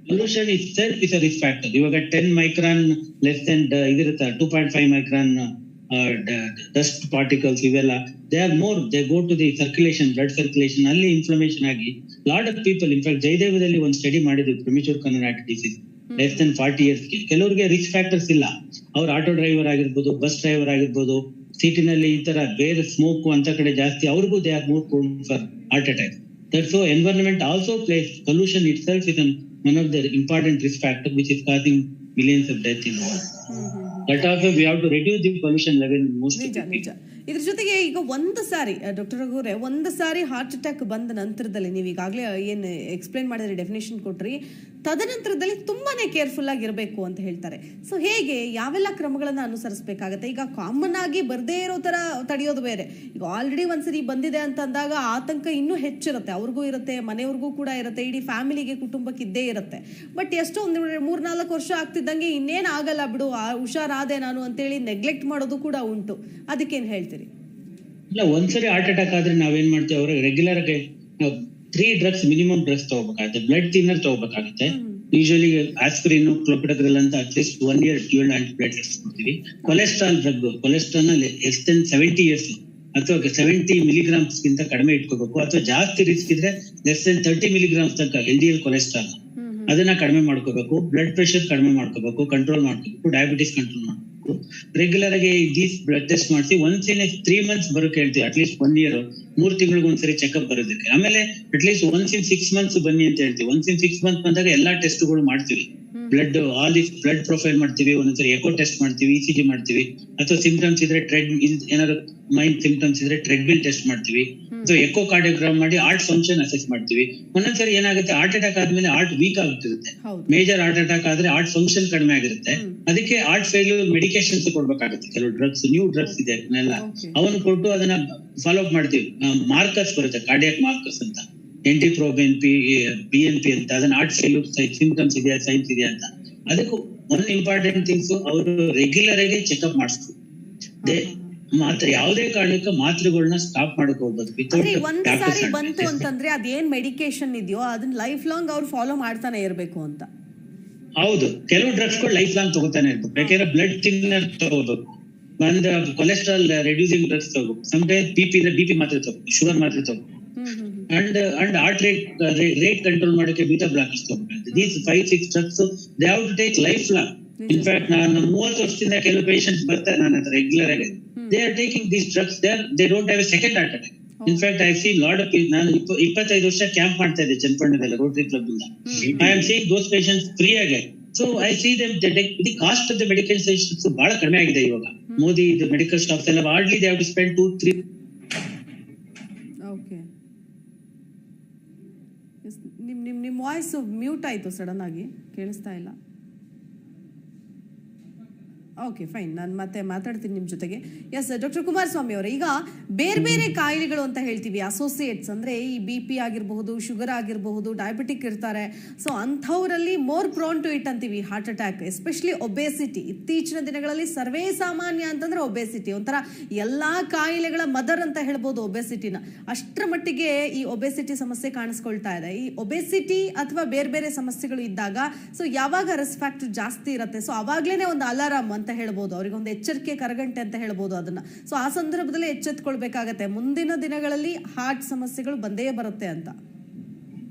Pollution itself is a risk factor. ಇವಾಗ 10 micron less than ಇದಿರುತ್ತೆ, 2.5 micron dust particles, ಇವೆಲ್ಲ they are more, they go to the circulation, blood circulation, ಅಲ್ಲಿ inflammation ಆಗಿ lot of people, in fact ಜಯದೇವದಲ್ಲಿ ಒಂದು study ಮಾಡಿದ್ರು, premature ಕರ್ನಾಟೈಟಿಸ್ less then 40 years. ಕೆಲವರಿಗೆ risk factors ಇಲ್ಲ, ಅವ್ರು ಆಟೋ ಡ್ರೈವರ್ ಆಗಿರ್ಬೋದು, ಬಸ್ ಡ್ರೈವರ್ ಆಗಿರ್ಬೋದು, ಸಿಟಿನಲ್ಲಿ ಈ ತರ ಬೇರೆ ಸ್ಮೋಕ್ ಅಂತ ಕಡೆ ಜಾಸ್ತಿ, ಅವ್ರಿಗೂ they are more prone for heart attack. That's so environment also plays, pollution itself is one of the important risk factor which is causing millions of deaths in the world. That also we have to reduce the pollution level most. ನಿಜ. ಇದ್ರ ಜೊತೆಗೆ ಈಗ ಒಂದು ಸಾರಿ doctor ರಘುವರೇ, ಒಂದು ಸಾರಿ heart attack ಬಂದ ನಂತರದಲ್ಲಿ ನೀವು ಈಗಾಗಲೇ ಏನು ಎಕ್ಸ್ಪ್ಲೇನ್ ಮಾಡಿದ್ರಿ, ಡೆಫಿನೇಷನ್ ಕೊಟ್ರಿ, ತದನಂತರದಲ್ಲಿ ತುಂಬಾನೇ ಕೇರ್ಫುಲ್ ಆಗಿರಬೇಕು ಅಂತ ಹೇಳ್ತಾರೆ. ಸೊ ಹೇಗೆ ಯಾವೆಲ್ಲ ಕ್ರಮಗಳನ್ನ ಅನುಸರಿಸಬೇಕಾಗತ್ತೆ? ಈಗ ಕಾಮನ್ ಆಗಿ ಬರ್ದೇ ಇರೋ ತರ ತಡೆಯೋದು ಬೇರೆ, ಈಗ ಆಲ್ರೆಡಿ ಒಂದ್ಸರಿ ಬಂದಿದೆ ಅಂತ ಅಂದಾಗ ಆತಂಕ ಇನ್ನೂ ಹೆಚ್ಚಿರುತ್ತೆ, ಅವ್ರಿಗೂ ಇರುತ್ತೆ, ಮನೆಯವ್ರಿಗೂ ಕೂಡ ಇರುತ್ತೆ, ಇಡೀ ಫ್ಯಾಮಿಲಿಗೆ, ಕುಟುಂಬಕ್ಕೆ ಇದ್ದೇ ಇರುತ್ತೆ. ಬಟ್ ಎಷ್ಟೋ ಒಂದು 3-4 ವರ್ಷ ಆಗ್ತಿದ್ದಂಗೆ ಇನ್ನೇನು ಆಗಲ್ಲ ಬಿಡು, ಹುಷಾರಾದೆ ನಾನು ಅಂತೇಳಿ ನೆಗ್ಲೆಕ್ಟ್ ಮಾಡೋದು ಕೂಡ ಉಂಟು. ಅದಕ್ಕೇನು ಹೇಳ್ತೀರಿ? ಇಲ್ಲ, ಒಂದ್ಸರಿ ಹಾರ್ಟ್ ಅಟ್ಯಾಕ್ ಆದ್ರೆ ನಾವೇನ್ ಮಾಡ್ತೀವಿ, ಅವ್ರಿಗೆ ರೆಗ್ಯುಲರ್ ಆಗಿ 3 ಡ್ರಗ್ಸ್ ಮಿನಿಮಮ್ ಡ್ರಗ್ಸ್ ತಗೋಬೇಕಾಗುತ್ತೆ. ಬ್ಲಡ್ ಥಿನ್ನರ್ ತಗೋಬೇಕಾಗುತ್ತೆ. ಯೂಶಲಿ ಆಸ್ಪಿರಿನ್, ಕ್ಲೋಪಿಡಗ್ರಲ್ ಅಂತ ಅಟ್ಲೀಸ್ಟ್ 1 year ಡ್ಯೂಯಲ್ ಆಂಟಿಪ್ಲೇಟ್ಲೆಟ್ಸ್ ಕೊಡ್ತೀವಿ. Cholesterol drug, cholesterol less than 70 years ಅಥವಾ 70 milligrams ಗಿಂತ ಕಡಿಮೆ ಇಟ್ಕೋಬೇಕು, ಅಥವಾ ಜಾಸ್ತಿ ರಿಸ್ಕ್ ಇದ್ರೆ ಲೆಸ್ ದೆನ್ 30 milligrams ತನಕ LDL ಕೊಲೆಸ್ಟ್ರಾಲ್ ಅದನ್ನ ಕಡಿಮೆ ಮಾಡ್ಕೋಬೇಕು. ಬ್ಲಡ್ ಪ್ರೆಷರ್ ಕಡಿಮೆ ಮಾಡ್ಕೋಬೇಕು, ಕಂಟ್ರೋಲ್ ಮಾಡ್ಕೋಬೇಕು, ಡಯಾಬಿಟಿಸ್ ಕಂಟ್ರೋಲ್ ಮಾಡ್ಕೋಬೇಕು. ರೆಗ್ಯುಲರ್ ಆಗಿ ದೀಸ್ ಬ್ಲಡ್ ಟೆಸ್ಟ್ ಮಾಡಿಸಿ ಒನ್ಸ್ ಇನ್ 3 months ಬರೋಕೆ ಹೇಳ್ತೀವಿ. ಅಟ್ಲೀಸ್ಟ್ 1 year 3 ತಿಂಗಳಿಗೆ ಒಂದ್ಸರಿ ಚೆಕ್ಅಪ್ ಬರೋದಕ್ಕೆ. ಆಮೇಲೆ ಅಟ್ಲೀಸ್ಟ್ ಒನ್ಸ್ ಇನ್ 6 months ಬನ್ನಿ ಅಂತ ಹೇಳ್ತೀವಿ. ಒನ್ಸ್ ಇನ್ 6 months ಬಂದಾಗ ಎಲ್ಲಾ ಟೆಸ್ಟ್ಗಳು ಮಾಡ್ತೀವಿ. Blood all this blood profile ಮಾಡ್ತೀವಿ, ಒಂದೊಂದ್ಸರಿ ಎಕೋ ಟೆಸ್ಟ್ ಮಾಡ್ತೀವಿ, ECG ಮಾಡ್ತೀವಿ, ಅಥವಾ ಸಿಂಪ್ಟಮ್ಸ್ ಇದ್ರೆ ಏನಾದ್ರು ಮೈಂಡ್ ಸಿಂಪ್ಟಮ್ಸ್ ಇದ್ರೆ ಟ್ರೆಡ್ಮಿಲ್ ಟೆಸ್ಟ್ ಮಾಡ್ತೀವಿ, ಅಥವಾ ಎಕೋ ಕಾರ್ಡಿಯೋಗ್ರಾಮ್ ಮಾಡಿ ಹಾರ್ಟ್ ಫಂಕ್ಷನ್ ಅಸೆಸ್ ಮಾಡ್ತೀವಿ. ಒಂದೊಂದ್ಸರಿ ಏನಾಗುತ್ತೆ, ಹಾರ್ಟ್ ಅಟ್ಯಾಕ್ ಆದ್ಮೇಲೆ ಹಾರ್ಟ್ ವೀಕ್ ಆಗ್ತಿರುತ್ತೆ. ಮೇಜರ್ ಹಾರ್ಟ್ ಅಟ್ಯಾಕ್ ಆದ್ರೆ ಹಾರ್ಟ್ ಫಂಕ್ಷನ್ ಕಡಿಮೆ ಆಗಿರುತ್ತೆ. ಅದಕ್ಕೆ ಹಾರ್ಟ್ ಫೇಲ್ಯೂರ್ ಮೆಡಿಕೇಶನ್ಸ್ ಕೊಡ್ಬೇಕಾಗುತ್ತೆ. ಕೆಲವು ಡ್ರಗ್ಸ್, ನ್ಯೂ ಡ್ರಗ್ಸ್ ಇದೆ, ಅದನ್ನೆಲ್ಲ ಅವನು ಕೊಟ್ಟು ಅದನ್ನ ಫಾಲೋ ಅಪ್ ಮಾಡ್ತೀವಿ. ಮಾರ್ಕರ್ಸ್ ಬರುತ್ತೆ, ಕಾರ್ಡಿಯಾಕ್ ಮಾರ್ಕರ್ಸ್ ಅಂತ, NT-proBNP, BNP ಅಂತ, ಅದನ್ನ ಹಾರ್ಟ್ ಫೇಲ್ಯೂರ್ ಸಿಂಪ್ಟಮ್ಸ್ ಇದೆಯಾ, ಸೈನ್ಸ್ ಇದೆಯಾ ಅಂತ. ಅದಕ್ಕೂ ಒಂದು ಇಂಪಾರ್ಟೆಂಟ್ ಥಿಂಗ್ಸ್, ಅವರು ರೆಗ್ಯುಲರ್ ಆಗಿ ಚೆಕ್ಅಪ್ ಮಾಡಿಸ್ಬೇಕು. ಮಾತ್ರ ಯಾವುದೇ ಕಾರಣಕ್ಕೆ ಮಾತ್ರೆಗಳನ್ನ ಸ್ಟಾಪ್ ಮಾಡಕ್ ಹೋಗ್ಬೋದು. ಒಂದ್ ಸಾರಿ ಬಂತು ಅಂತಂದ್ರೆ ಅದೇನ್ ಮೆಡಿಕೇಶನ್ ಇದೆಯೋ ಅದನ್ನ ಲೈಫ್ ಲಾಂಗ್ ಅವ್ರು ಫಾಲೋ ಮಾಡ್ತಾನೆ ಇರ್ಬೇಕು ಅಂತ. ಹೌದು, ಕೆಲವು ಡ್ರಗ್ಸ್ ಗಳು ಲೈಫ್ ಲಾಂಗ್ ತಗೋತಾನೆ ಇರ್ಬೇಕು. ಬೇಕಾದ್ರೆ ಬ್ಲಡ್ ಥಿನ್ನರ್ ತಗೋಬೇಕು, ಒಂದು ಕೊಲೆಸ್ಟ್ರಾಲ್ ರೆಡ್ಯೂಸಿಂಗ್ ಡ್ರಗ್ಸ್ ತಗೋಬೇಕು, ಸಮಟೈಮ್ಸ್ BP ಮಾತ್ರೆ ತಗೋಬೇಕು, ಶುಗರ್ ಮಾತ್ರೆ ತಗೋಬೇಕು, ಅಂಡ್ ಹಾರ್ಟ್ ರೇಟ್ ಕಂಟ್ರೋಲ್ ಮಾಡೋಕೆ ಬೀಟಾ ಬ್ಲಾಕರ್ಸ್ ತಗೋಬೇಕು. These 5-6 drugs they have to take life long. In fact ನಾನು 30 ವರ್ಷದಿಂದ ಕೆಲವು ಪೇಷಂಟ್ಸ್ ಬರ್ತಾರೆ ನನ್ನ ಹತ್ರ ರೆಗ್ಯುಲರ್ ಆಗಿ. They are taking these drugs. They don't have a second heart attack. In fact, I see lot of people. ನಾನು 25 ವರ್ಷ ಕ್ಯಾಂಪ್ ಮಾಡ್ತಾ ಇದ್ದೆ ಚನ್ನಪಟ್ಟಣದಲ್ಲಿ, ರೋಟರಿ ಕ್ಲಬ್ ಇಂದ. I am seeing those patients free again. So I see them. The cost of the medical sessions ಬಹಳ ಕಡಿಮೆ ಆಗಿದೆ ಇವಾಗ. ಮೋದಿ ಮೆಡಿಕಲ್ ಸ್ಟಾಫ್ಸ್ ಎಲ್ಲ hardly they have to spend 2-3. Okay, ನಿಮ್ಮ ವಾಯ್ಸ್ ಮ್ಯೂಟ್ ಆಯ್ತು, ಸಡನ್ ಆಗಿ ಕೇಳಿಸ್ತಾ ಇಲ್ಲ. ಓಕೆ, ಫೈನ್, ನಾನು ಮತ್ತೆ ಮಾತಾಡ್ತೀನಿ ನಿಮ್ಮ ಜೊತೆಗೆ. ಎಸ್ ಡಾಕ್ಟರ್ ಕುಮಾರಸ್ವಾಮಿ ಅವರೇ, ಈಗ ಬೇರೆ ಬೇರೆ ಕಾಯಿಲೆಗಳು ಅಂತ ಹೇಳ್ತೀವಿ, ಅಸೋಸಿಯೇಟ್ಸ್ ಅಂದರೆ ಈ BP ಆಗಿರಬಹುದು, ಶುಗರ್ ಆಗಿರಬಹುದು, ಡಯಾಬಿಟಿಕ್ ಇರ್ತಾರೆ. ಸೊ ಅಂಥವರಲ್ಲಿ ಮೋರ್ ಪ್ರೋನ್ ಟು ಇಟ್ ಅಂತೀವಿ ಹಾರ್ಟ್ ಅಟ್ಯಾಕ್, ಎಸ್ಪೆಷಲಿ ಒಬೇಸಿಟಿ. ಇತ್ತೀಚಿನ ದಿನಗಳಲ್ಲಿ ಸರ್ವೇ ಸಾಮಾನ್ಯ ಅಂತಂದ್ರೆ ಒಬೇಸಿಟಿ, ಒಂಥರ ಎಲ್ಲ ಕಾಯಿಲೆಗಳ ಮದರ್ ಅಂತ ಹೇಳ್ಬೋದು ಒಬೇಸಿಟಿನ. ಅಷ್ಟರ ಮಟ್ಟಿಗೆ ಈ ಒಬೇಸಿಟಿ ಸಮಸ್ಯೆ ಕಾಣಿಸ್ಕೊಳ್ತಾ ಇದೆ. ಈ ಒಬೇಸಿಟಿ ಅಥವಾ ಬೇರೆ ಬೇರೆ ಸಮಸ್ಯೆಗಳು ಇದ್ದಾಗ ಸೊ ಯಾವಾಗ ರಿಸ್ಕ್ ಫ್ಯಾಕ್ಟರ್ ಜಾಸ್ತಿ ಇರುತ್ತೆ, ಸೊ ಅವಾಗ್ಲೇನೆ ಒಂದು ಅಲಾರಾಮ್ ಅಂತ ಹೇಳ್ಬೋದು, ಅವ್ರಿಗೆ ಒಂದು ಎಚ್ಚರಿಕೆ ಕರಗಂಟೆ ಅಂತ ಹೇಳ್ಬೋದು ಅದನ್ನ. ಸೊ ಆ ಸಂದರ್ಭದಲ್ಲಿ ಎಚ್ಚೆತ್ಕೊಳ್ಬೇಕಾಗತ್ತೆ, ಮುಂದಿನ ದಿನಗಳಲ್ಲಿ ಹಾರ್ಟ್ ಸಮಸ್ಯೆಗಳು ಬಂದೇ ಬರುತ್ತೆ ಅಂತ.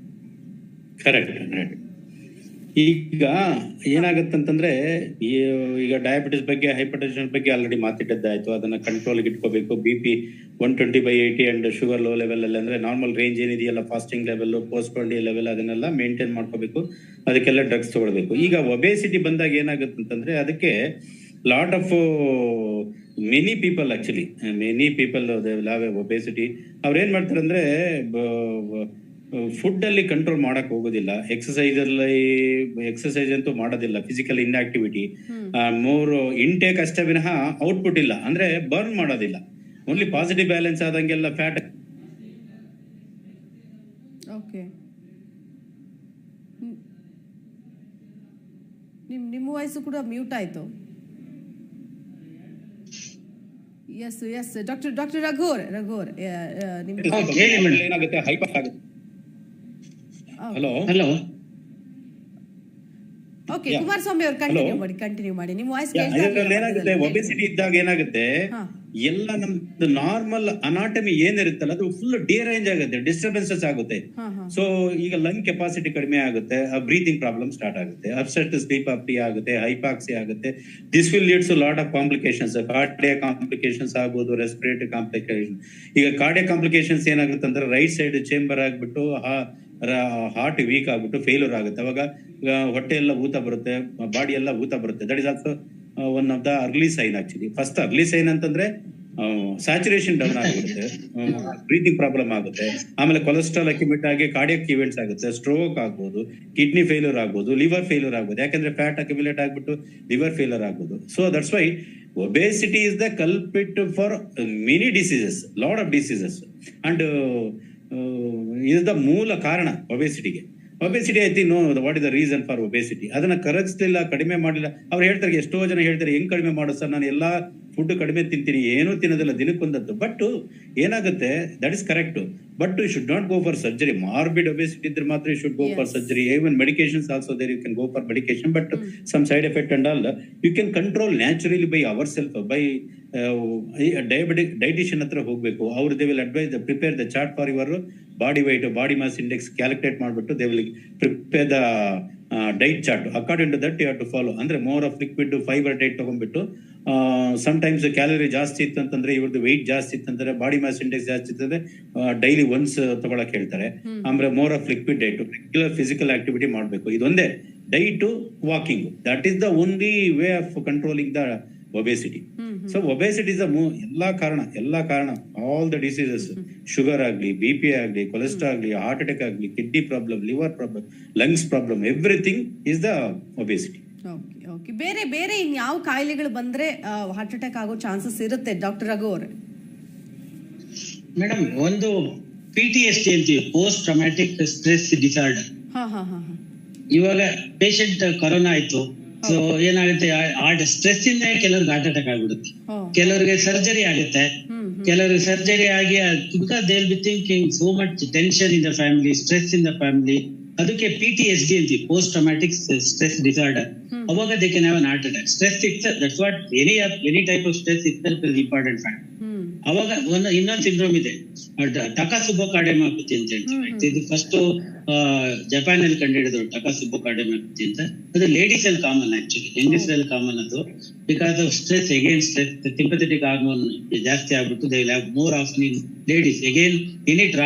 ಕರೆಕ್ಟ್. ಈಗ ಏನಾಗತ್ತಂತಂದ್ರೆ, ಈಗ ಡಯಾಬಿಟಿಸ್ ಬಗ್ಗೆ, ಹೈಪರ್ಟೆನ್ಷನ್ ಬಗ್ಗೆ ಆಲ್ರೆಡಿ ಮಾತಾಡಿದ್ದಾಯ್ತು. ಅದನ್ನ ಕಂಟ್ರೋಲ್ಗೆ ಇಟ್ಕೋಬೇಕು. BP 120/80 and sugar low level ಅಲ್ಲಿ, ಅಂದ್ರೆ ನಾರ್ಮಲ್ ರೇಂಜ್ ಏನಿದೆಯಲ್ಲ, ಫಾಸ್ಟಿಂಗ್ ಲೆವೆಲ್, ಪೋಸ್ಟ್ ಪಾಂಡಿ ಲೆವೆಲ್, ಅದನ್ನೆಲ್ಲ ಮೇಂಟೈನ್ ಮಾಡ್ಕೋಬೇಕು. ಅದಕ್ಕೆಲ್ಲ ಡ್ರಗ್ಸ್ ತಗೊಳ್ಬೇಕು. ಈಗ ಒಬೇಸಿಟಿ ಬಂದಾಗ ಏನಾಗುತ್ತಂತಂದ್ರೆ, ಅದಕ್ಕೆ lot of many people they will have A obesity. ಅವ್ರು ಏನ್ ಮಾಡ್ತಾರೆ ಅಂದ್ರೆ, ಫುಡ್ ಅಲ್ಲಿ ಕಂಟ್ರೋಲ್ ಮಾಡಕ್ ಹೋಗೋದಿಲ್ಲ, ಎಕ್ಸಸೈಸ್ ಅಂತೂ ಮಾಡೋದಿಲ್ಲ, ಫಿಸಿಕಲ್ ಇನ್ಆಕ್ಟಿವಿಟಿ, ಮೋರ್ ಇಂಟೇಕ್ ಅಷ್ಟೇ ವಿನಃ ಔಟ್ಪುಟ್ ಇಲ್ಲ, ಅಂದ್ರೆ ಬರ್ನ್ ಮಾಡೋದಿಲ್ಲ. ಓನ್ಲಿ ಪಾಸಿಟಿವ್ ಬ್ಯಾಲೆನ್ಸ್ ಆದಂಗೆಲ್ಲ ಫ್ಯಾಟ್. ಓಕೆ, ನಿಮ್ಮ ವಾಯ್ಸು ಕೂಡ ಮ್ಯೂಟ್ ಆಯ್ತು. ಎಸ್ ಡಾಕ್ಟರ್ ರಘುವರ್ ಏನಾಗುತ್ತೆ, ಹೈಪರ್ ಆಗುತ್ತೆ. ಹಲೋ. ಓಕೆ, ಕುಮಾರಸ್ವಾಮಿ ಅವರು ಕಂಟಿನ್ಯೂ ಮಾಡಿ. ನಿಮ್ಮ ವಾಯ್ಸ್ ಏನಾಗುತ್ತೆ, ಒಬೆಸಿಟಿ ಇದ್ದಾಗ ಏನಾಗುತ್ತೆ, ಎಲ್ಲ ನಮ್ದು ನಾರ್ಮಲ್ ಅನಾಟಮಿ ಏನಿರುತ್ತಲ್ಲ ಅದು ಫುಲ್ ಡಿಅರೇಂಜ್ ಆಗುತ್ತೆ, ಡಿಸ್ಟರ್ಬೆನ್ಸಸ್ ಆಗುತ್ತೆ. ಸೊ ಈಗ ಲಂಗ್ ಕೆಪಾಸಿಟಿ ಕಡಿಮೆ ಆಗುತ್ತೆ, ಬ್ರೀತಿಂಗ್ ಪ್ರಾಬ್ಲಮ್ ಸ್ಟಾರ್ಟ್ ಆಗುತ್ತೆ, ಅಬ್ಸೆಟ್ ಸ್ಲೀಪ್ ಅಪ್ನಿಯಾ ಆಗುತ್ತೆ, ಹೈಪಾಕ್ಸಿ ಆಗುತ್ತೆ. This will leads to lot of complications, cardiac complications ಆಗ್ಬೋದು, ರೆಸ್ಪಿರೇಟರಿ ಕಾಂಪ್ಲಿಕೇಶನ್. ಈಗ ಕಾರ್ಡಿಯಾಕ್ ಕಾಂಪ್ಲಿಕೇಶನ್ಸ್ ಏನಾಗುತ್ತೆ ಅಂದ್ರೆ, ರೈಟ್ ಸೈಡ್ ಚೇಂಬರ್ ಆಗ್ಬಿಟ್ಟು ಹಾರ್ಟ್ ವೀಕ್ ಆಗ್ಬಿಟ್ಟು ಫೇಲ್ಯೂರ್ ಆಗುತ್ತೆ. ಅವಾಗ ಹೊಟ್ಟೆ ಎಲ್ಲ ಊತ ಬರುತ್ತೆ, ಬಾಡಿ ಎಲ್ಲ ಊತ ಬರುತ್ತೆ. That is also one of the early sign actually. First early sign ಅಂತಂದ್ರೆ ಸ್ಯಾಚುರೇಷನ್ ಡೌನ್ ಆಗುತ್ತೆ, ಬ್ರೀತಿಂಗ್ ಪ್ರಾಬ್ಲಮ್ ಆಗುತ್ತೆ, ಆಮೇಲೆ ಕೊಲೆಸ್ಟ್ರಾಲ್ ಅಕ್ಯುಮಿಟ್ ಆಗಿ ಕಾರ್ಡಿಯಕ್ ಇವೆಂಟ್ಸ್ ಆಗುತ್ತೆ, ಸ್ಟ್ರೋಕ್ ಆಗ್ಬೋದು, ಕಿಡ್ನಿ ಫೇಲ್ಯೂರ್ ಆಗ್ಬೋದು, ಲಿವರ್ ಫೇಲ್ಯೂರ್ ಆಗ್ಬೋದು. ಯಾಕಂದ್ರೆ ಫ್ಯಾಟ್ ಅಕ್ಯುಮಿಲೇಟ್ ಆಗ್ಬಿಟ್ಟು ಲಿವರ್ ಫೇಲ್ಯೂರ್ ಆಗ್ಬೋದು. So that's why obesity is the culprit for many diseases, lot of diseases, and is the ಮೂಲ ಕಾರಣ ಒಬೆಸಿಟಿಗೆ. ಒಬೆಸಿಟಿ ಐತಿ know what is the reason for obesity. ಅದನ್ನ ಕರಗಿಸ್ಲಿಲ್ಲ, ಕಡಿಮೆ ಮಾಡಲಿಲ್ಲ. ಅವ್ರು ಹೇಳ್ತಾರೆ, ಎಷ್ಟೋ ಜನ ಹೇಳ್ತಾರೆ, ಹೆಂಗ್ ಕಡಿಮೆ ಮಾಡೋ ಸರ್, ನಾನು ಎಲ್ಲಾ ಫುಡ್ ಕಡಿಮೆ ತಿಂತೀನಿ, ಏನೂ ತಿನ್ನೋದಿಲ್ಲ ದಿನಕ್ಕೊಂದದ್ದು. ಬಟ್ ಏನಾಗುತ್ತೆ, that is correct, but you should not go for surgery. Morbid obesity ಇದ್ರೆ ಮಾತ್ರ you should go for surgery. Even medications also there, you can go for medication, but some side effect and all you can control naturally by our self. By dietician ಹತ್ರ ಹೋಗ್ಬೇಕು. ಅವ್ರು they will advise prepare the chart for your body weight, body mass index calculate ಮಾಡ್ಬಿಟ್ಟು they will prepare the diet chart. According to that you have to follow. ಅಂದ್ರೆ more of liquid fibre diet ತಗೊಂಡ್ಬಿಟ್ಟು, sometimes calorie ಜಾಸ್ತಿ ಇತ್ತಂತಂದ್ರೆ, ಇವ್ರದ್ದು weight ಜಾಸ್ತಿ ಇತ್ತಂದ್ರೆ, body mass index ಜಾಸ್ತಿ ಇತ್ತಂದ್ರೆ daily once ತಗೊಳಕ್ ಹೇಳ್ತಾರೆ. ಆಮೇಲೆ more of liquid diet, regular physical activity ಮಾಡ್ಬೇಕು. ಇದೊಂದೇ diet, walking, that is the only way of controlling the obesity. So obesity is ಎಲ್ಲಾ ಕಾರಣ ಆಲ್ ದ ಡಿಸೀಸಸ್, ಶುಗರ್ ಆಗ್ಲಿ, BP ಆಗ್ಲಿ, ಕೊಲೆಸ್ಟ್ರಾಲ್ ಆಗ್ಲಿ, ಹಾರ್ಟ್ ಅಟ್ಯಾಕ್ ಆಗ್ಲಿ, kidney problem, liver problem, lungs problem, everything is the obesity. Okay, ಬೇರೆ ಇನ್ಯಾವ ಕಾಯಿಲೆಗಳು ಬಂದ್ರೆ ಹಾರ್ಟ್ ಅಟ್ಯಾಕ್ ಆಗೋ ಚಾನ್ಸಸ್ ಇರುತ್ತೆ ಡಾಕ್ಟರ್ ರಘು ಅವರೇ? ಮೇಡಮ್, ಒಂದು PTSD ಅಂತೀವಿ, ಪೋಸ್ಟ್ ಟ್ರಾಮ್ಯಾಟಿಕ್ ಸ್ಟ್ರೆಸ್ ಡಿಸಾರ್ಡರ್. ಇವಾಗ ಪೇಷಂಟ್ ಕೊರೋನಾ ಆಯ್ತು, ಸೊ ಏನಾಗುತ್ತೆ, ಆ ಸ್ಟ್ರೆಸ್ ಇಂದ ಕೆಲವ್ರಿಗೆ ಹಾರ್ಟ್ ಅಟ್ಯಾಕ್ ಆಗ್ಬಿಡುತ್ತೆ, ಕೆಲವರಿಗೆ ಸರ್ಜರಿ ಆಗುತ್ತೆ, ಕೆಲವರಿಗೆ ಸರ್ಜರಿ ಆಗಿ because they will be thinking so much tension in the family, stress in the family. ಅದಕ್ಕೆ PTSD ಅಂತೀವಿ, ಪೋಸ್ಟ್ ಟ್ರಾಮ್ಯಾಟಿಕ್ ಸ್ಟ್ರೆಸ್ ಡಿಸಾರ್ಡರ್. ಅವಾಗ they can have an heart attack. Stress itself, that's what any type of stress itself is important factor. ಅವಾಗ ಇನ್ನೊಂದು syndrome ಇದೆ, ಟಕಾಸುಬೋಕಾರ್ಡಿಯೋಮೈಪತಿ ಅಂತ ಹೇಳ್ತೀವಿ. ಇದು first Japan ಅಲ್ಲಿ ಕಂಡುಹಿಡಿದ್ರು, ಟಕಾಸುಬೋಕಾರ್ಡಿಯೋಮೈಪತಿ ಅಂತ. ಅದು ಲೇಡೀಸ್ ಅಲ್ಲಿ ಕಾಮನ್, ಆಕ್ಚುಲಿ ಯಂಗರ್ಸ್ ಅಲ್ಲಿ ಕಾಮನ್. ಅದು because of stress, again stress, sympathetic hormone ಜಾಸ್ತಿ ಆಗ್ಬಿಟ್ಟು they will have more of in ladies. Again any trauma